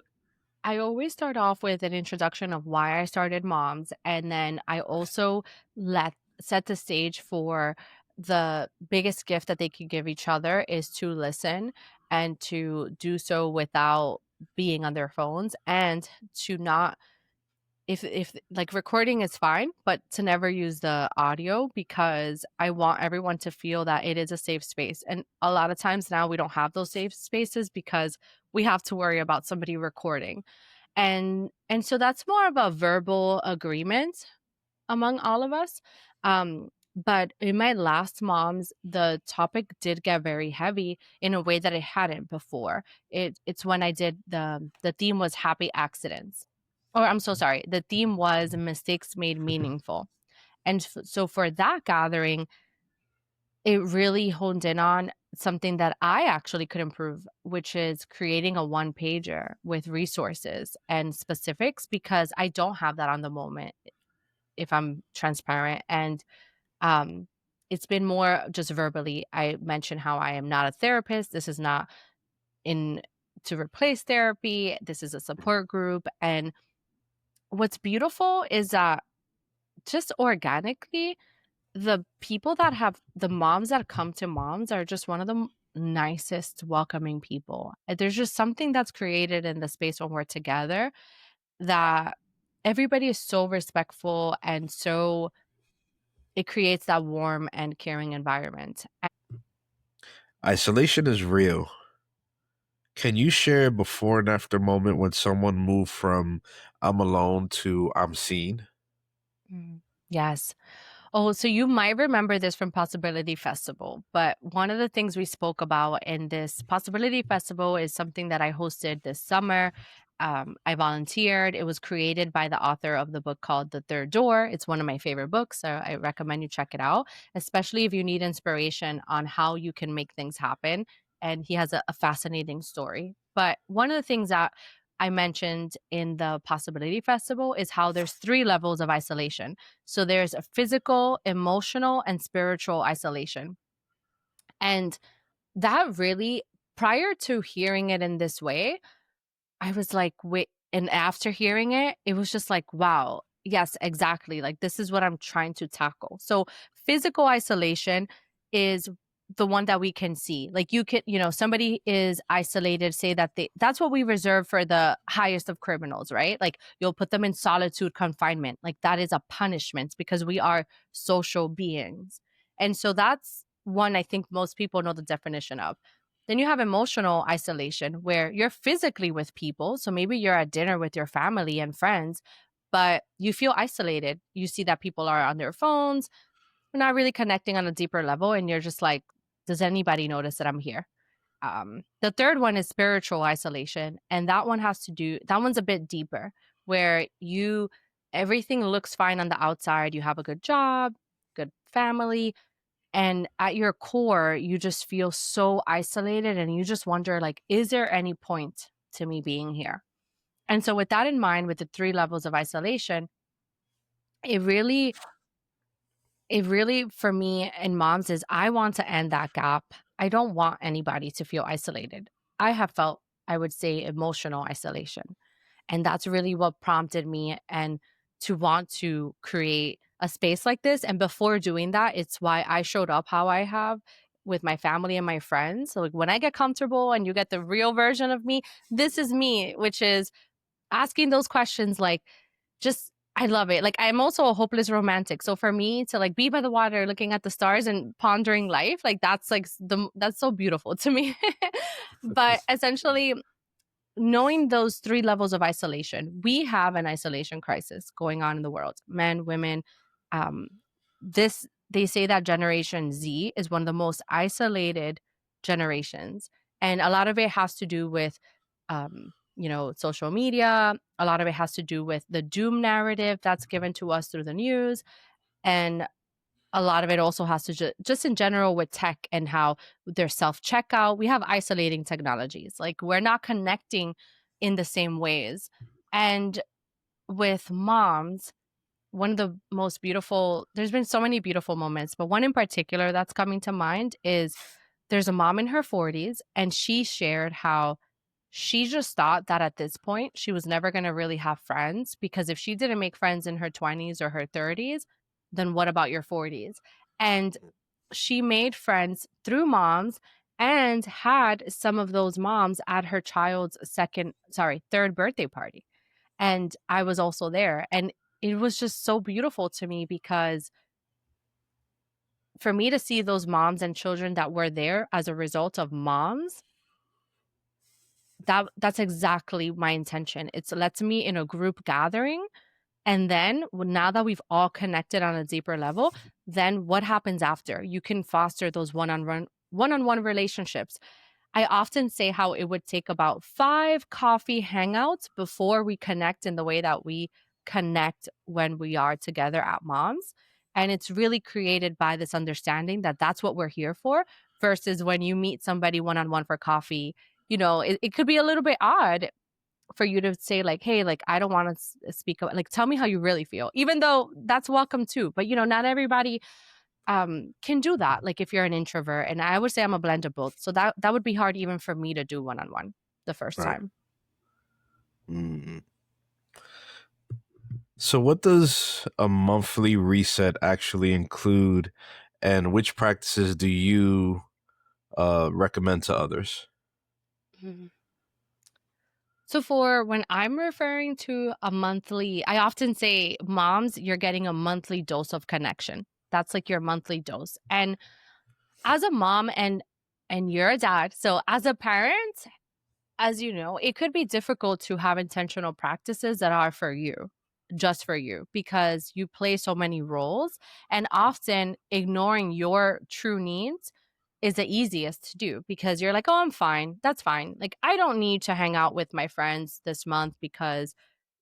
always start off with an introduction of why I started Moms, and then I also let set the stage for the biggest gift that they could give each other is to listen and to do so without being on their phones and to not if like recording is fine, but to never use the audio because I want everyone to feel that it is a safe space. And a lot of times now we don't have those safe spaces because we have to worry about somebody recording. And so that's more of a verbal agreement among all of us. But in my last Moms, the topic did get very heavy in a way that it hadn't before. It's when I did the theme was happy accidents. Or I'm so sorry. The theme was mistakes made meaningful. And so for that gathering, it really honed in on something that I actually could improve, which is creating a one pager with resources and specifics because I don't have that on the moment, if I'm transparent. And um, it's been more just verbally. I mentioned how I am not a therapist. This is not in to replace therapy. This is a support group. And what's beautiful is that just organically, the people that have the moms that come to Moms are just one of the nicest, welcoming people. There's just something that's created in the space when we're together that everybody is so respectful and so it creates that warm and caring environment. Isolation is real. Can you share a before and after moment when someone moved from I'm alone to I'm seen? Yes. Oh, so you might remember this from Possibility Festival, but one of the things we spoke about in this Possibility Festival is something that I hosted this summer. I volunteered. It was created by the author of the book called The Third Door. It's one of my favorite books, so I recommend you check it out, especially if you need inspiration on how you can make things happen. And he has a fascinating story. But one of the things that I mentioned in the Possibility Festival is how there's three levels of isolation. So there's a physical, emotional, and spiritual isolation. And that really, prior to hearing it in this way, I was like, wait, and after hearing it, it was just like, wow, yes, exactly. Like, this is what I'm trying to tackle. So, physical isolation is the one that we can see. Like, you can, you know, somebody is isolated, say that that's what we reserve for the highest of criminals, right? Like, you'll put them in solitude confinement. Like, that is a punishment because we are social beings. And so, that's one I think most people know the definition of. Then you have emotional isolation where you're physically with people. So maybe you're at dinner with your family and friends, but you feel isolated. You see that people are on their phones, we're not really connecting on a deeper level. And you're just like, does anybody notice that I'm here? The third one is spiritual isolation. And that one's a bit deeper where everything looks fine on the outside. You have a good job, good family, and at your core you just feel so isolated and you just wonder like is there any point to me being here. And so with that in mind, with the three levels of isolation, it really for me and Moms is I want to end that gap. I don't want anybody to feel isolated. I have felt, I would say, emotional isolation, and that's really what prompted me and to want to create a space like this. And before doing that, it's why I showed up how I have with my family and my friends. So like when I get comfortable and you get the real version of me, this is me, which is asking those questions like just I love it. Like I'm also a hopeless romantic. So for me to like be by the water looking at the stars and pondering life, like that's like that's so beautiful to me. But essentially knowing those three levels of isolation, we have an isolation crisis going on in the world. Men, women, um, this they say that Generation Z is one of the most isolated generations, and a lot of it has to do with, social media. A lot of it has to do with the doom narrative that's given to us through the news, and a lot of it also has to just in general with tech and how there's self checkout. We have isolating technologies. Like we're not connecting in the same ways. And with moms, one of the most beautiful, there's been so many beautiful moments, but one in particular that's coming to mind is there's a mom in her 40s and she shared how she just thought that at this point she was never going to really have friends because if she didn't make friends in her 20s or her 30s, then what about your 40s? And she made friends through moms and had some of those moms at her child's third birthday party. And I was also there. And it was just so beautiful to me because for me to see those moms and children that were there as a result of moms, that's exactly my intention. It's lets me in a group gathering. And then now that we've all connected on a deeper level, then what happens after? You can foster those one-on-one relationships. I often say how it would take about 5 coffee hangouts before we connect in the way that we connect when we are together at Moms. And it's really created by this understanding that that's what we're here for versus when you meet somebody one-on-one for coffee, it could be a little bit odd for you to say like, hey, like I don't want to speak up, like tell me how you really feel, even though that's welcome too. But not everybody can do that. Like if you're an introvert, and I would say I'm a blend of both. So that would be hard even for me to do one-on-one the first Right. time. Mm. So, what does a monthly reset actually include, and which practices do you recommend to others? Mhm. So for when I'm referring to a monthly, I often say, moms, you're getting a monthly dose of connection. That's like your monthly dose. And as a mom and you're a dad, so as a parent, as you know, it could be difficult to have intentional practices that are for you, just for you, because you play so many roles. And often ignoring your true needs is the easiest to do because you're like, oh, I'm fine. That's fine. Like, I don't need to hang out with my friends this month because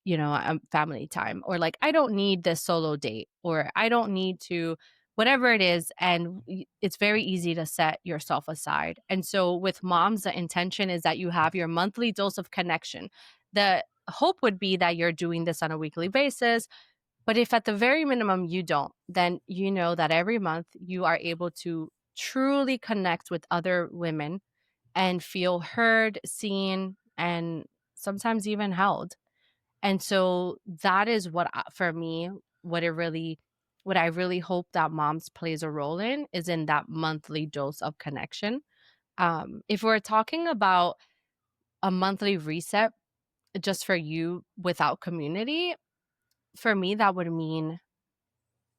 I'm family time, or like, I don't need this solo date, or I don't need to, whatever it is. And it's very easy to set yourself aside. And so with moms, the intention is that you have your monthly dose of connection. The hope would be that you're doing this on a weekly basis. But if at the very minimum you don't, then you know that every month you are able to truly connect with other women and feel heard, seen, and sometimes even held. And so that is for me, what I really hope that moms plays a role in is in that monthly dose of connection. If we're talking about a monthly reset just for you without community, for me, that would mean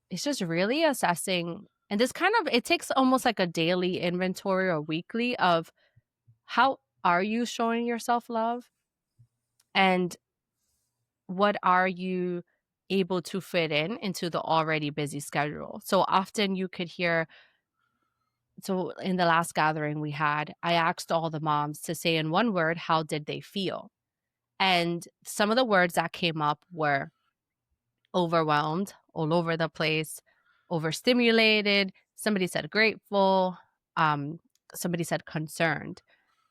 it's just really assessing. And this kind of, it takes almost like a daily inventory or weekly of how are you showing yourself love? And what are you able to fit into the already busy schedule? So often you could hear, so in the last gathering we had, I asked all the moms to say in one word, how did they feel? And some of the words that came up were overwhelmed, all over the place, overstimulated. Somebody said grateful. Um, Somebody said concerned,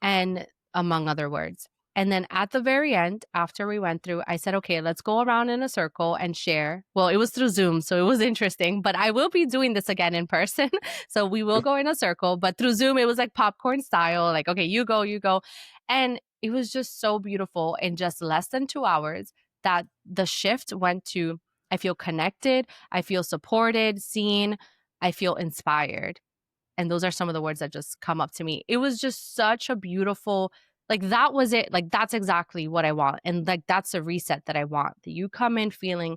and among other words. And then at the very end, after we went through, I said, okay, let's go around in a circle and share. Well, it was through Zoom, so it was interesting, but I will be doing this again in person. So we will go in a circle, but through Zoom, it was like popcorn style, like, okay, you go, you go. And it was just so beautiful in just less than 2 hours that the shift went to I feel connected, I feel supported, seen, I feel inspired. And those are some of the words that just come up to me. It was just such a beautiful, like that was it. Like that's exactly what I want. And like that's a reset that I want. That you come in feeling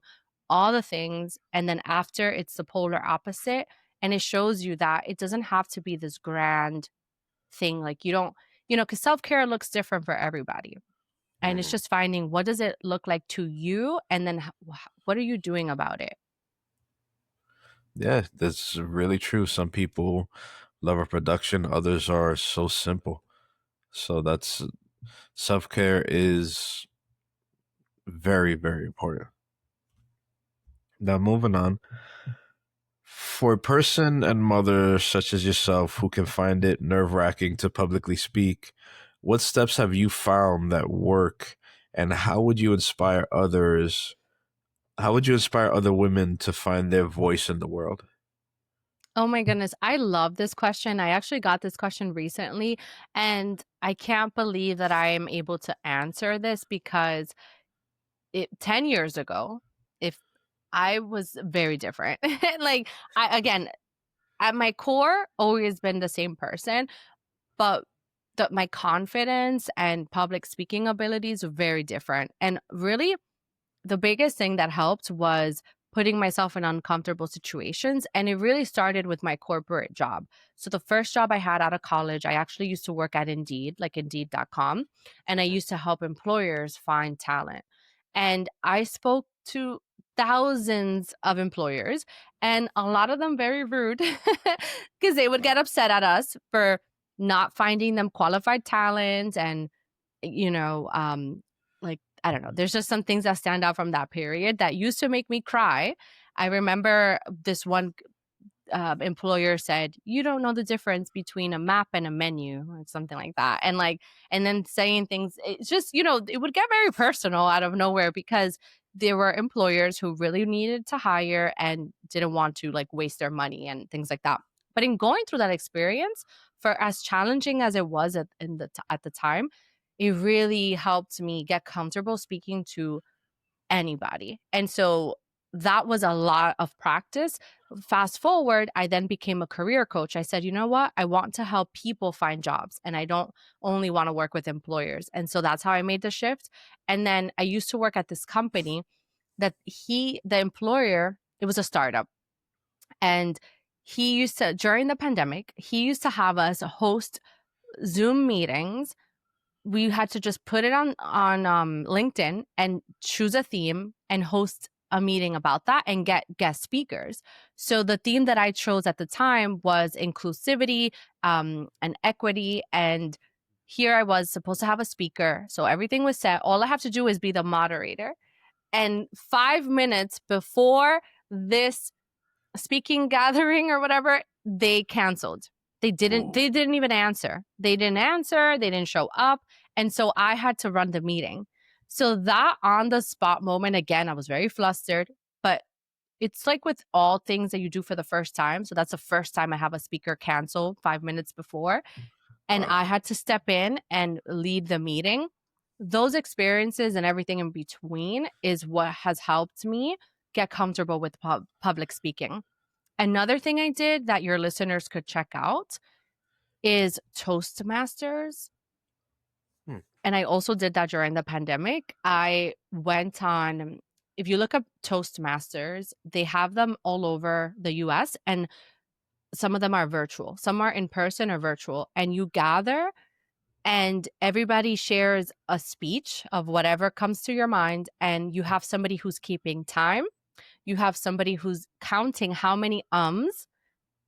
all the things and then after it's the polar opposite and it shows you that it doesn't have to be this grand thing like you don't, cuz self-care looks different for everybody. And it's Mm. just finding what does it look like to you and then what are you doing about it? Yeah, that's really true. Some people love a production, others are so simple. So that's self care is very, very important. Now, moving on. For a person and mother such as yourself who can find it nerve wracking to publicly speak, what steps have you found that work, and how would you inspire others? How would you inspire other women to find their voice in the world? Oh my goodness, I love this question. I actually got this question recently, and I can't believe that I am able to answer this because 10 years ago, if I was very different. Like, I, again, at my core, always been the same person, but my confidence and public speaking abilities were very different. And really, the biggest thing that helped was putting myself in uncomfortable situations. And it really started with my corporate job. So the first job I had out of college, I actually used to work at Indeed, like Indeed.com. And I used to help employers find talent. And I spoke to thousands of employers, and a lot of them very rude because they would get upset at us for not finding them qualified talent and you know, like, I don't know, there's just some things that stand out from that period that used to make me cry. I remember this one employer said, "You don't know the difference between a map and a menu," or something like that. And like, and then saying things, it's just, it would get very personal out of nowhere because there were employers who really needed to hire and didn't want to like waste their money and things like that. But in going through that experience, for as challenging as it was at the time, it really helped me get comfortable speaking to anybody. And so that was a lot of practice. Fast forward, I then became a career coach. I said, you know what? I want to help people find jobs and I don't only want to work with employers. And so that's how I made the shift. And then I used to work at this company that the employer, it was a startup. And he used to, during the pandemic, he used to have us host Zoom meetings. We had to just put it on LinkedIn and choose a theme and host a meeting about that and get guest speakers. So the theme that I chose at the time was inclusivity and equity. And here I was supposed to have a speaker. So everything was set. All I have to do is be the moderator. And 5 minutes before this speaking gathering or whatever, they canceled. Ooh. They didn't even answer. They didn't answer, they didn't show up. And so I had to run the meeting. So that on the spot moment, again, I was very flustered, but it's like with all things that you do for the first time. So that's the first time I have a speaker cancel 5 minutes before. And Wow. I had to step in and lead the meeting. Those experiences and everything in between is what has helped me get comfortable with public speaking. Another thing I did that your listeners could check out is Toastmasters. Hmm. And I also did that during the pandemic. I went on, if you look up Toastmasters, they have them all over the US and some of them are virtual. Some are in person or virtual. And you gather and everybody shares a speech of whatever comes to your mind. And you have somebody who's keeping time. You have somebody who's counting how many ums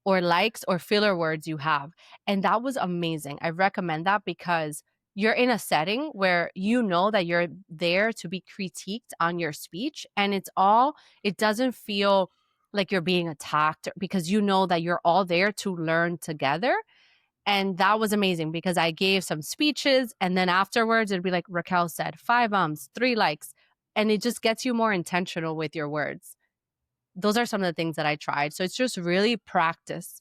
or likes or filler words you have. And that was amazing. I recommend that because you're in a setting where you know that you're there to be critiqued on your speech. And it doesn't feel like you're being attacked because you know that you're all there to learn together. And that was amazing because I gave some speeches and then afterwards it'd be like Raquel said, 5 ums, 3 likes. And it just gets you more intentional with your words. Those are some of the things that I tried. So it's just really practice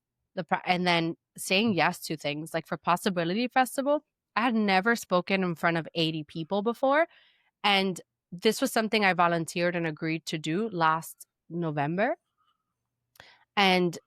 and then saying yes to things. Like for Possibility Festival, I had never spoken in front of 80 people before. And this was something I volunteered and agreed to do last November. And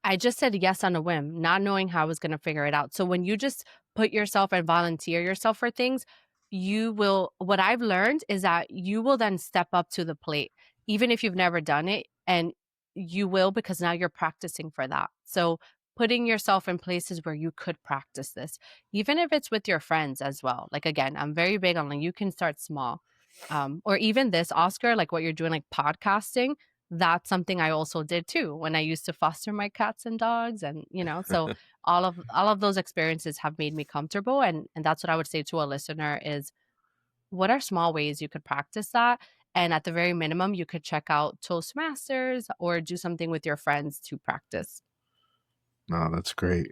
I just said yes on a whim, not knowing how I was gonna figure it out. So when you just put yourself and volunteer yourself for things, you will what I've learned is that you will then step up to the plate, even if you've never done it, and you will because now you're practicing for that. So putting yourself in places where you could practice this, even if it's with your friends as well. Like again, I'm very big on like you can start small. Or even this, Oscar, like what you're doing, like podcasting, that's something I also did too when I used to foster my cats and dogs and, so all of those experiences have made me comfortable and that's what I would say to a listener is what are small ways you could practice that? And at the very minimum, you could check out Toastmasters or do something with your friends to practice. No, that's great.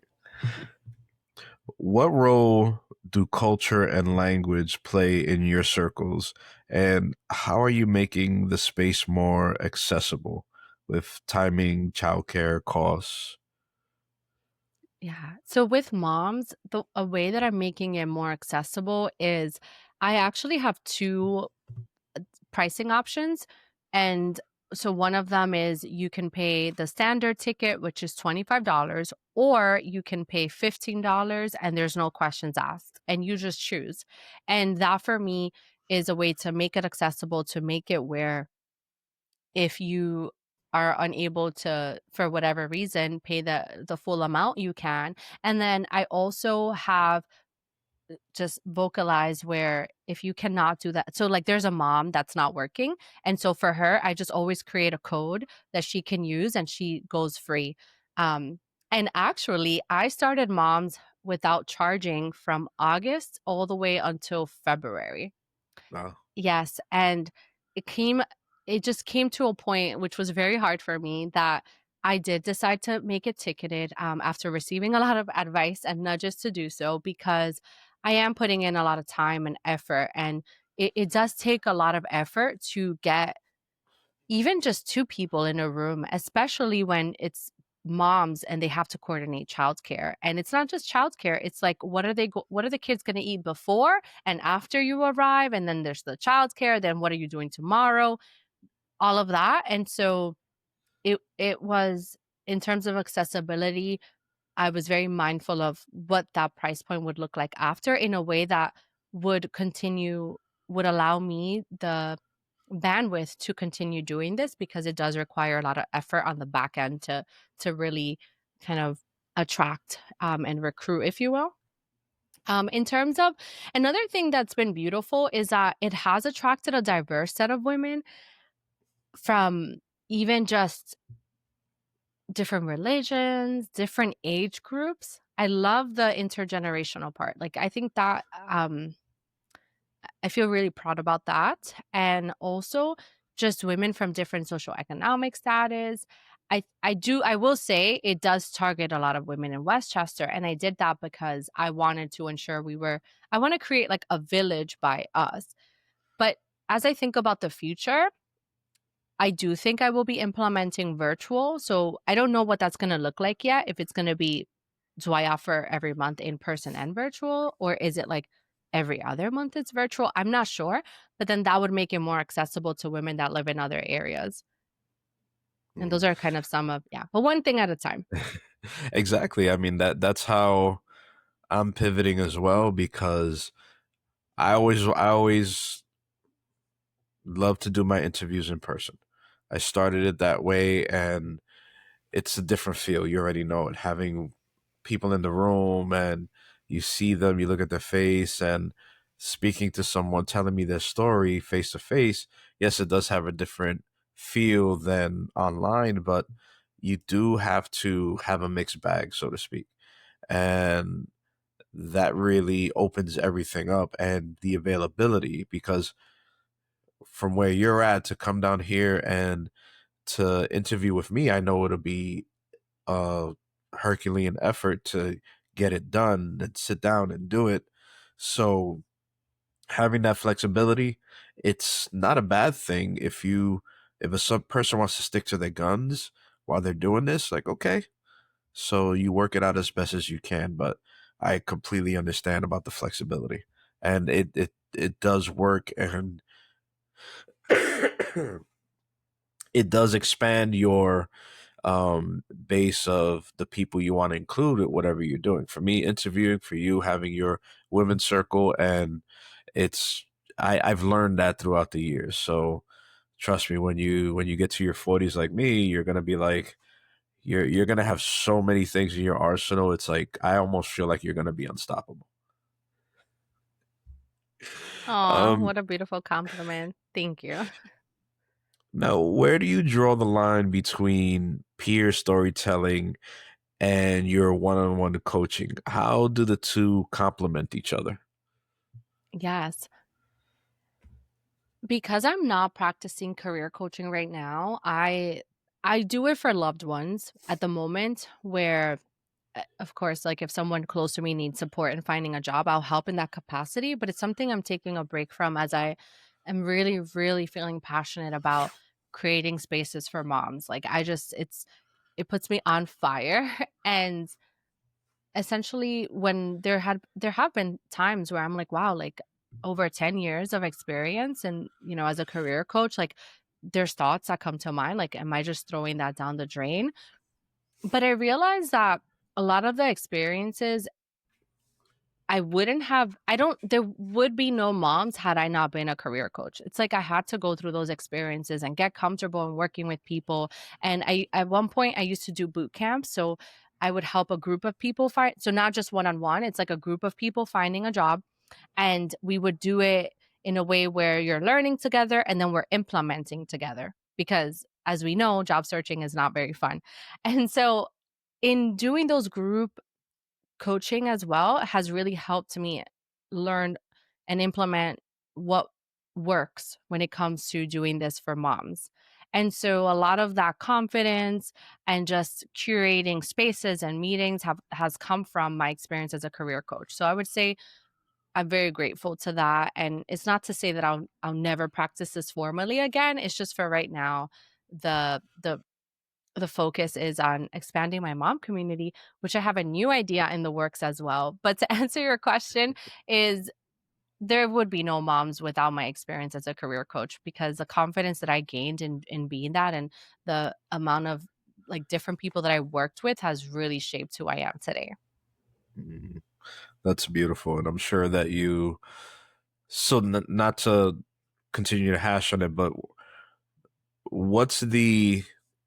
What role do culture and language play in your circles, and how are you making the space more accessible with timing, childcare costs? Yeah. So with moms, a way that I'm making it more accessible is I actually have two pricing options. And so one of them is you can pay the standard ticket, which is $25, or you can pay $15 and there's no questions asked. And you just choose. And that for me is a way to make it accessible, to make it where if you are unable to, for whatever reason, pay the full amount, you can. And then I also have just vocalize where if you cannot do that, so like there's a mom that's not working, and so for her I just always create a code that she can use and she goes free. um and actually I started moms without charging from August all the way until February. No. Yes, and it just came to a point which was very hard for me that I did decide to make it ticketed, after receiving a lot of advice and nudges to do so because I am putting in a lot of time and effort, and it does take a lot of effort to get even just 2 people in a room, especially when it's moms and they have to coordinate childcare. And it's not just childcare, it's like what are the kids gonna eat before and after you arrive? And then there's the childcare, then what are you doing tomorrow? All of that. And so it was in terms of accessibility, I was very mindful of what that price point would look like after in a way that would continue would allow me the bandwidth to continue doing this because it does require a lot of effort on the back end to really kind of attract and recruit, if you will. In terms of another thing that's been beautiful is that it has attracted a diverse set of women from even just different religions, different age groups. I love the intergenerational part. Like I think that I feel really proud about that. And also just women from different socioeconomic status. I will say it does target a lot of women in Westchester. And I did that because I wanted to ensure I want to create like a village by us. But as I think about the future, I do think I will be implementing virtual. So I don't know what that's going to look like yet. If it's going to be, do I offer every month in person and virtual, or is it like every other month it's virtual? I'm not sure. But then that would make it more accessible to women that live in other areas. And Mm. those are kind of some of, yeah, but one thing at a time. Exactly. I mean that's how I'm pivoting as well because I always love to do my interviews in person. I started it that way and it's a different feel. You already know it. Having people in the room and you see them, you look at their face and speaking to someone telling me their story face to face. Yes, it does have a different feel than online, but you do have to have a mixed bag, so to speak. And that really opens everything up and the availability because from where you're at to come down here and to interview with me, I know it'll be a Herculean effort to get it done and sit down and do it. So having that flexibility, it's not a bad thing if a sub person wants to stick to their guns while they're doing this, like okay. So you work it out as best as you can, but I completely understand about the flexibility. And it does work and it does expand your base of the people you want to include at whatever you're doing. For me, interviewing, for you, having your women's circle, and it's I've learned that throughout the years. So trust me, when you get to your 40s like me, you're gonna be like you're gonna have so many things in your arsenal. It's like I almost feel like you're gonna be unstoppable. Aw, Um, what a beautiful compliment. Thank you. Now, where do you draw the line between peer storytelling and your one-on-one coaching? How do the two complement each other? Yes. Because I'm not practicing career coaching right now, I do it for loved ones at the moment where of course, like if someone close to me needs support in finding a job, I'll help in that capacity, but it's something I'm taking a break from as I am really really feeling passionate about creating spaces for moms. Like I just it puts me on fire and essentially when there have been times where I'm like, wow, like over 10 years of experience and as a career coach, like there's thoughts that come to mind like am I just throwing that down the drain? But I realized that a lot of the experiences I don't there would be no moms had I not been a career coach. It's like I had to go through those experiences and get comfortable in working with people. And I at one point I used to do boot camps. So I would help a group of people find so not just one on one, it's like a group of people finding a job. And we would do it in a way where you're learning together and then we're implementing together. Because as we know, job searching is not very fun. And so in doing those group coaching as well has really helped me learn and implement what works when it comes to doing this for moms. And so a lot of that confidence and just curating spaces and meetings has come from my experience as a career coach. So I would say I'm very grateful to that. And it's not to say that I'll never practice this formally again. It's just for right now, the focus is on expanding my mom community, which I have a new idea in the works as well. But to answer your question is there would be no moms without my experience as a career coach because the confidence that I gained in being that and the amount of like different people that I worked with has really shaped who I am today. Mm, that's beautiful, and I'm sure that you. So, not to continue to hash on it, but what's the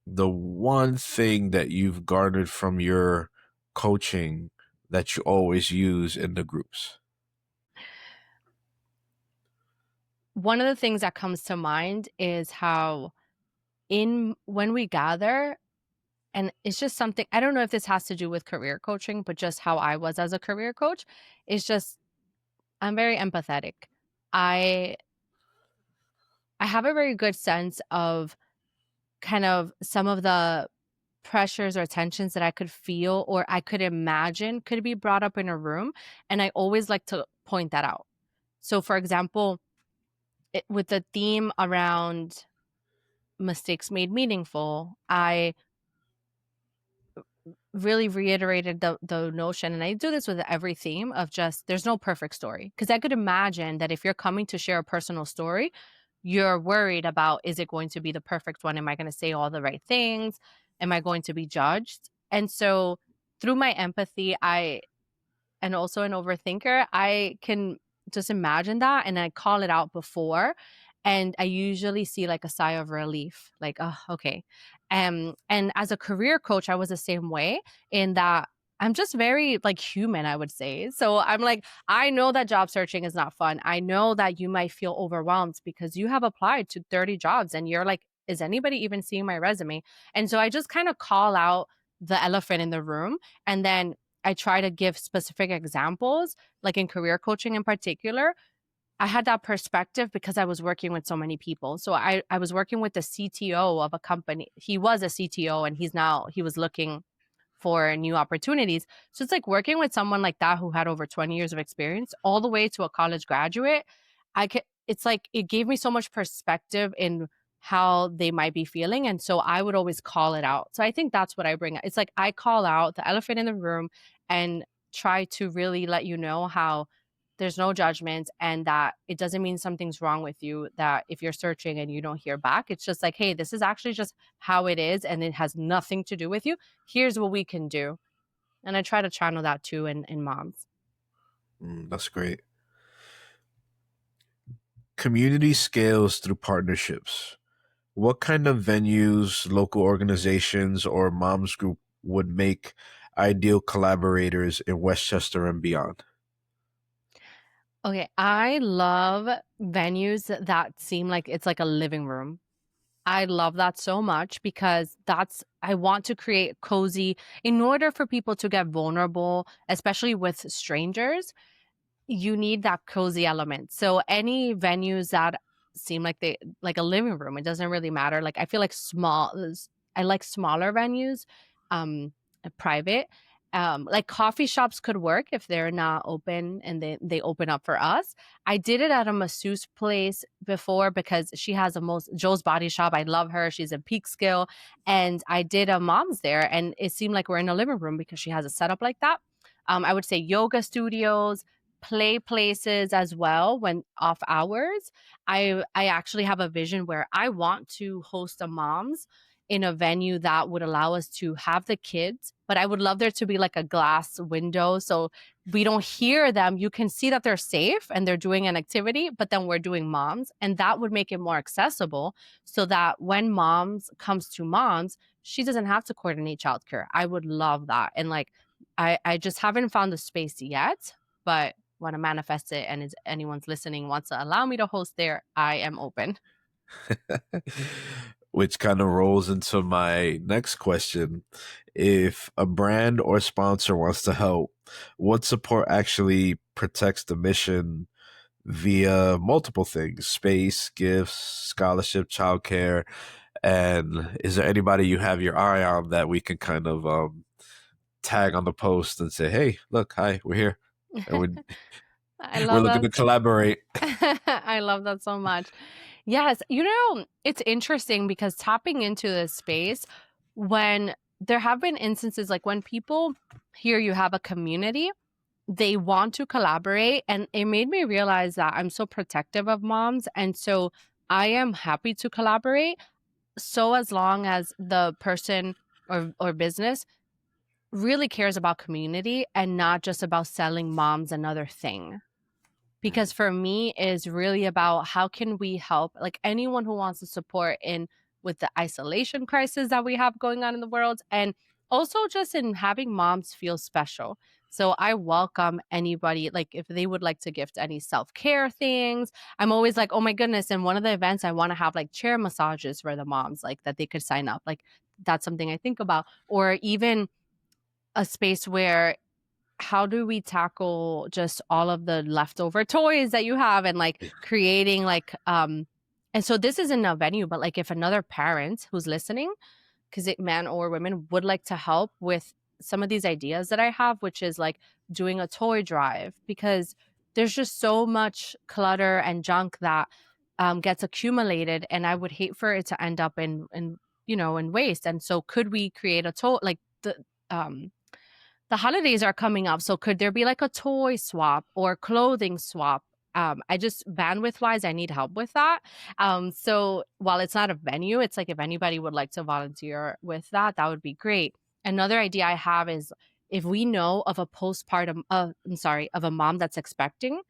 one thing that you've garnered from your coaching that you always use in the groups? One of the things that comes to mind is how in when we gather and it's just something I don't know if this has to do with career coaching, but just how I was as a career coach is just I'm very empathetic. I I have a very good sense of kind of some of the pressures or tensions that I could feel or I could imagine could be brought up in a room, and I always like to point that out. So for example, with the theme around mistakes made meaningful, I really reiterated the notion, and I do this with every theme of just there's no perfect story. Because I could imagine that if you're coming to share a personal story, you're worried about is it going to be the perfect one? Am I going to say all the right things? Am I going to be judged? And so through my empathy, I and also an overthinker, I can just imagine that and I call it out before. And I usually see like a sigh of relief, like, oh, okay. And as a career coach, I was the same way in that I'm just very like human, I would say. So I'm like, I know that job searching is not fun. I know that you might feel overwhelmed because you have applied to 30 jobs and you're like, is anybody even seeing my resume? And so I just kind of call out the elephant in the room and then I try to give specific examples, like in career coaching in particular. I had that perspective because I was working with so many people. So I was working with the CTO of a company. He was a CTO and he was looking for new opportunities. So it's like working with someone like that who had over 20 years of experience all the way to a college graduate. It's like it gave me so much perspective in how they might be feeling. And so I would always call it out. So I think that's what I bring. It's like I call out the elephant in the room and try to really let you know how there's no judgment, and that it doesn't mean something's wrong with you, that if you're searching and you don't hear back, it's just like, hey, this is actually just how it is and it has nothing to do with you. Here's what we can do. And I try to channel that too in moms. That's great. Community scales through partnerships. What kind of venues, local organizations, or moms group would make ideal collaborators in Westchester and beyond? Okay, I love venues that seem like it's like a living room. I love that so much because I want to create cozy in order for people to get vulnerable, especially with strangers. You need that cozy element. So any venues that seem like they like a living room, it doesn't really matter. Like I feel like I like smaller venues, um, private. Like coffee shops could work if they're not open and they open up for us. I did it at a masseuse place before because she has a most Joe's Body Shop. I love her. She's in Peekskill, and I did a mom's there, and it seemed like we're in a living room because she has a setup like that. I would say yoga studios, play places as well when off hours. I actually have a vision where I want to host a moms in a venue that would allow us to have the kids, but I would love there to be like a glass window so we don't hear them. You can see that they're safe and they're doing an activity, but then we're doing moms, and that would make it more accessible so that when moms comes to moms, she doesn't have to coordinate childcare. I would love that. And like I just haven't found the space yet, but want to manifest it and is anyone's listening wants to allow me to host there, I am open. Which kind of rolls into my next question. If a brand or sponsor wants to help, what support actually protects the mission via multiple things: space, gifts, scholarship, childcare? And is there anybody you have your eye on that we can kind of tag on the post and say, hey, look, hi, we're here. And I we're love looking that. to collaborate. I love that so much. Yes, it's interesting because tapping into this space, when there have been instances like when people hear you have a community, they want to collaborate, and it made me realize that I'm so protective of moms, and so I am happy to collaborate so as long as the person or business really cares about community and not just about selling moms another thing. Because for me is really about how can we help like anyone who wants to support in with the isolation crisis that we have going on in the world, and also just in having moms feel special. So I welcome anybody, like if they would like to gift any self-care things. I'm always like, oh my goodness, in one of the events I want to have like chair massages for the moms, like that they could sign up. Like that's something I think about. Or even a space where how do we tackle just all of the leftover toys that you have and like creating like and so this isn't a venue, but like if another parent who's listening, because it man or women would like to help with some of these ideas that I have, which is like doing a toy drive, because there's just so much clutter and junk that gets accumulated, and I would hate for it to end up in waste. And so could we create a toy like um the holidays are coming up, so could there be like a toy swap or clothing swap? I just bandwidth wise, I need help with that. So while it's not a venue, it's like if anybody would like to volunteer with that, that would be great. Another idea I have is if we know of a postpartum, of a mom that's expecting,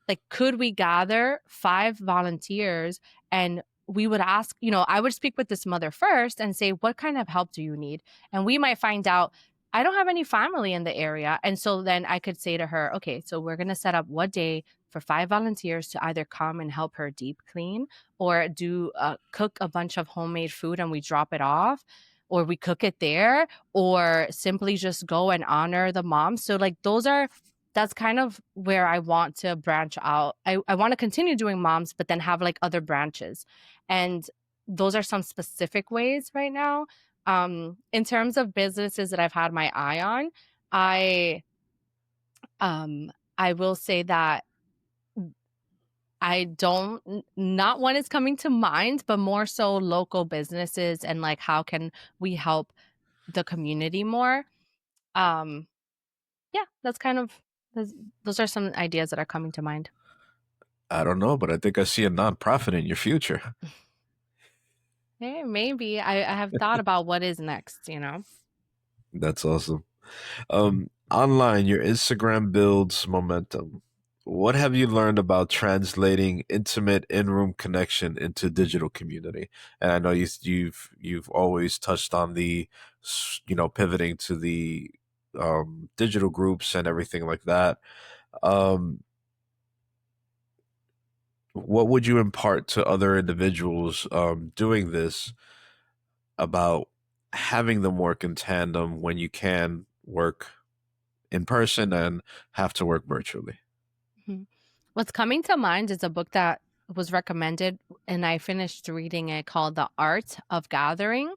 like could we gather 5 volunteers and we would ask, I would speak with this mother first and say, what kind of help do you need? And we might find out I don't have any family in the area. And so then I could say to her, okay, so we're going to set up what day for 5 volunteers to either come and help her deep clean or do cook a bunch of homemade food and we drop it off, or we cook it there, or simply just go and honor the mom. So like that's kind of where I want to branch out. I want to continue doing moms, but then have like other branches. And those are some specific ways right now. In terms of businesses that I've had my eye on, I I will say that I don't not one is coming to mind, but more so local businesses and like how can we help the community more. Um yeah, Those, those are some ideas that are coming to mind. I don't know, but I think I see a nonprofit in your future. Hey, maybe I have thought about what is next, you know? That's awesome. Online, your Instagram builds momentum. What have you learned about translating intimate in-room connection into digital community? And I know you've always touched on the, pivoting to the digital groups and everything like that. Um, what would you impart to other individuals doing this about having them work in tandem when you can work in person and have to work virtually? Mhm. What's coming to mind is a book that was recommended, and I finished reading it called The Art of Gathering.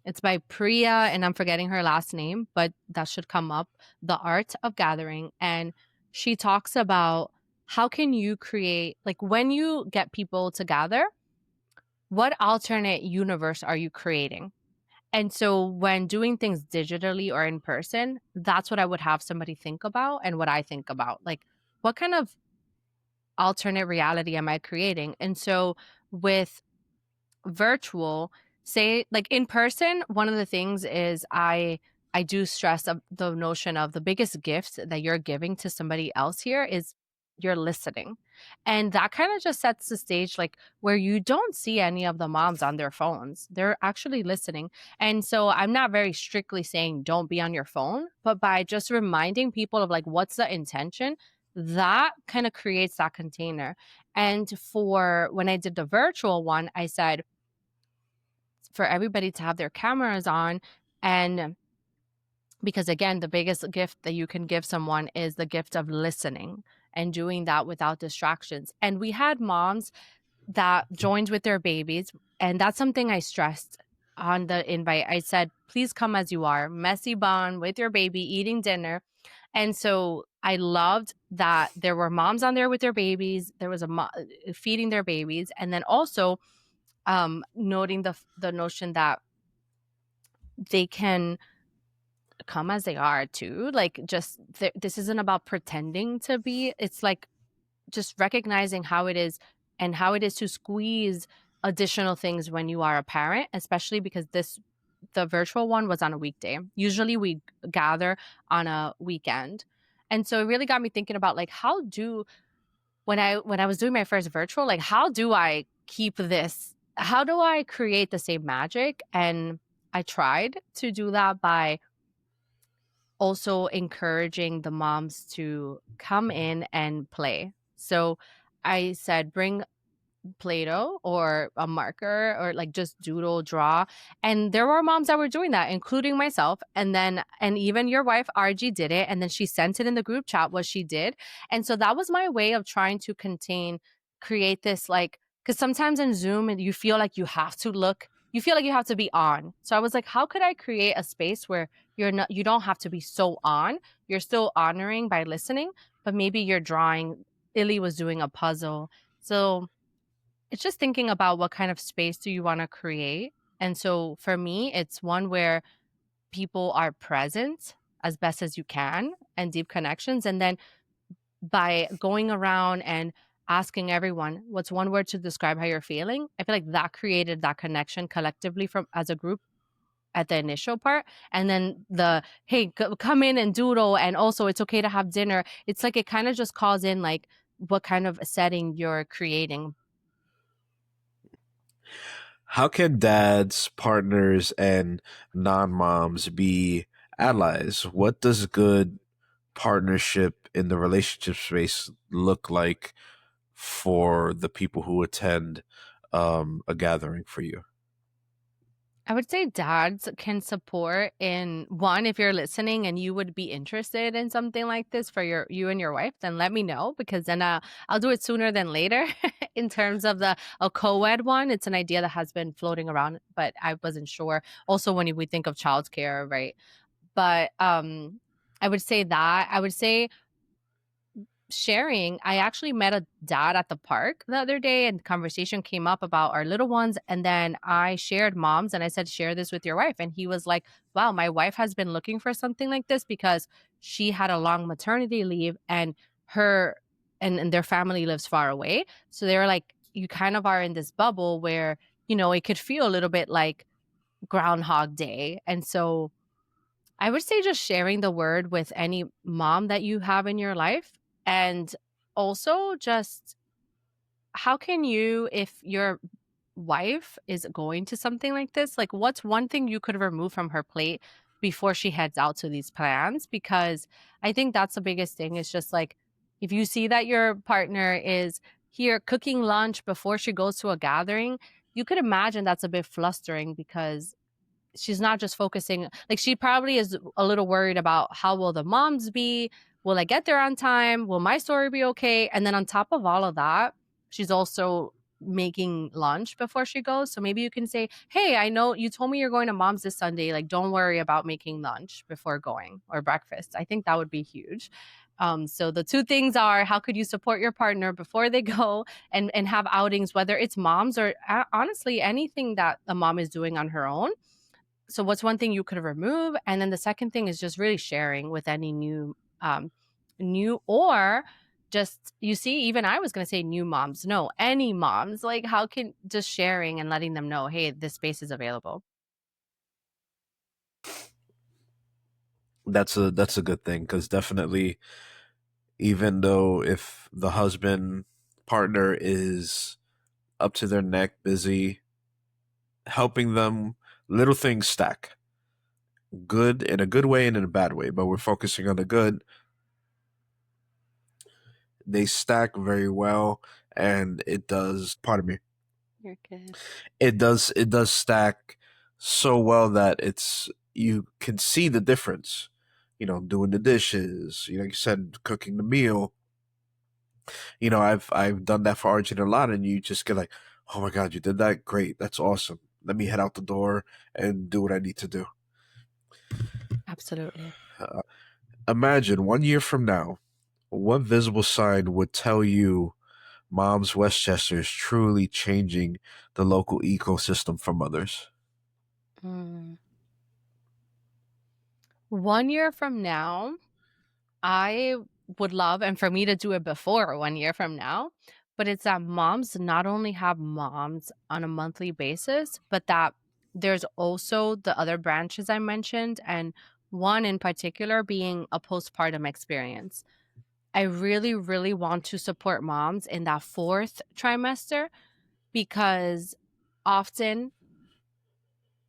It's by Priya, and I'm forgetting her last name, but that should come up. The Art of Gathering. And she talks about how can you create, like when you get people together, what alternate universe are you creating? And so when doing things digitally or in person, that's what I would have somebody think about and what I think about. Like, what kind of alternate reality am I creating? And so with virtual, say like in person, one of the things is I do stress the notion of the biggest gift that you're giving to somebody else here is you're listening. And that kind of just sets the stage, like where you don't see any of the moms on their phones. They're actually listening. And so I'm not very strictly saying don't be on your phone, but by just reminding people of like what's the intention, that kind of creates that container. And for when I did the virtual one, I said, for everybody to have their cameras on, and because again, the biggest gift that you can give someone is the gift of listening and doing that without distractions. And we had moms that joined with their babies, and that's something I stressed on the invite. I said, please come as you are, messy bun with your baby eating dinner. And so I loved that there were moms on there with their babies, there was feeding their babies, and then also noting the notion that they can come as they are too. Like, just this isn't about pretending to be. It's like just recognizing how it is and how it is to squeeze additional things when you are a parent, especially because the virtual one was on a weekday. Usually we gather on a weekend. And so it really got me thinking about like how do when I was doing my first virtual, like how do I keep this? How do I create the same magic? And I tried to do that by also encouraging the moms to come in and play. So I said, bring Play-Doh or a marker or like just doodle, draw. And there were moms that were doing that, including myself. And even your wife, RG, did it. And then she sent it in the group chat what she did. And so that was my way of trying to create this like, because sometimes in Zoom, you feel like you feel like you have to be on. So I was like, how could I create a space where you don't have to be so on? You're still honoring by listening, but maybe you're drawing. Illy was doing a puzzle. So it's just thinking about what kind of space do you want to create. And so for me, it's one where people are present as best as you can and deep connections. And then by going around and asking everyone what's one word to describe how you're feeling, I feel like that created that connection collectively from as a group at the initial part. And then the hey, come in and doodle, and also it's okay to have dinner. It's like it kind of just calls in like what kind of setting you're creating. How can dads, partners, and non moms be allies? What does good partnership in the relationship space look like for the people who attend a gathering for you? I would say dads can support in one, if you're listening and you would be interested in something like this for you and your wife, then let me know, because then I'll do it sooner than later. In terms of the a co-ed one, it's an idea that has been floating around, but I wasn't sure. Also, when we think of childcare, right? But I would say sharing, I actually met a dad at the park the other day, and conversation came up about our little ones. And then I shared moms and I said, share this with your wife. And he was like, wow, my wife has been looking for something like this because she had a long maternity leave, and her and their family lives far away. So they were like, you kind of are in this bubble where, it could feel a little bit like Groundhog Day. And so I would say just sharing the word with any mom that you have in your life. And also just how can you, if your wife is going to something like this, like what's one thing you could remove from her plate before she heads out to these plans? Because I think that's the biggest thing is just like, if you see that your partner is here cooking lunch before she goes to a gathering, you could imagine that's a bit flustering because she's not just focusing, like she probably is a little worried about how will the moms be, will I get there on time, will my story be okay, and then on top of all of that, she's also making lunch before she goes. So maybe you can say, hey, I know you told me you're going to mom's this Sunday, like don't worry about making lunch before going, or breakfast. I think that would be huge. So the two things are, how could you support your partner before they go and have outings, whether it's moms or honestly anything that a mom is doing on her own. So what's one thing you could remove? And then the second thing is just really sharing with any new or just, you see, even I was going to say new moms, no, any moms, like how can just sharing and letting them know, hey, this space is available. That's a good thing, because definitely, even though if the husband partner is up to their neck busy helping them, little things stack, good in a good way and in a bad way, but we're focusing on the good. They stack very well, and it does, pardon me, You're good. it does stack so well that it's, you can see the difference, doing the dishes, like you said, cooking the meal. I've done that for Arjun a lot, and you just get like, oh my god, you did that, great, that's awesome, let me head out the door and do what I need to do. Absolutely. Imagine 1 year from now, what visible sign would tell you Moms Westchester is truly changing the local ecosystem for mothers? Mm. 1 year from now, I would love, and for me to do it before 1 year from now, but it's that moms not only have moms on a monthly basis, but that there's also the other branches I mentioned, and one in particular being a postpartum experience. I really, really want to support moms in that fourth trimester because often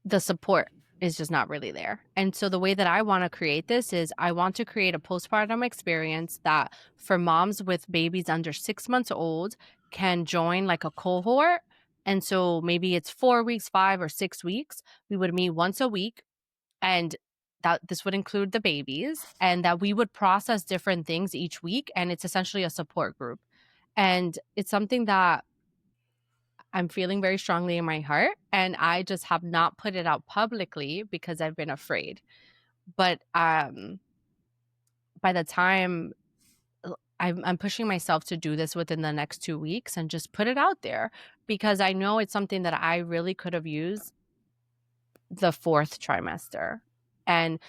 the support is just not really there. And so the way that I want to create this is I want to create a postpartum experience that for moms with babies under 6 months old can join like a cohort. And so maybe it's 4 weeks, 5 or 6 weeks. We would meet once a week, and that this would include the babies, and that we would process different things each week. And it's essentially a support group. And it's something that I'm feeling very strongly in my heart, and I just have not put it out publicly because I've been afraid. But by the time I'm pushing myself to do this within the next 2 weeks and just put it out there, because I know it's something that I really could have used the fourth trimester. And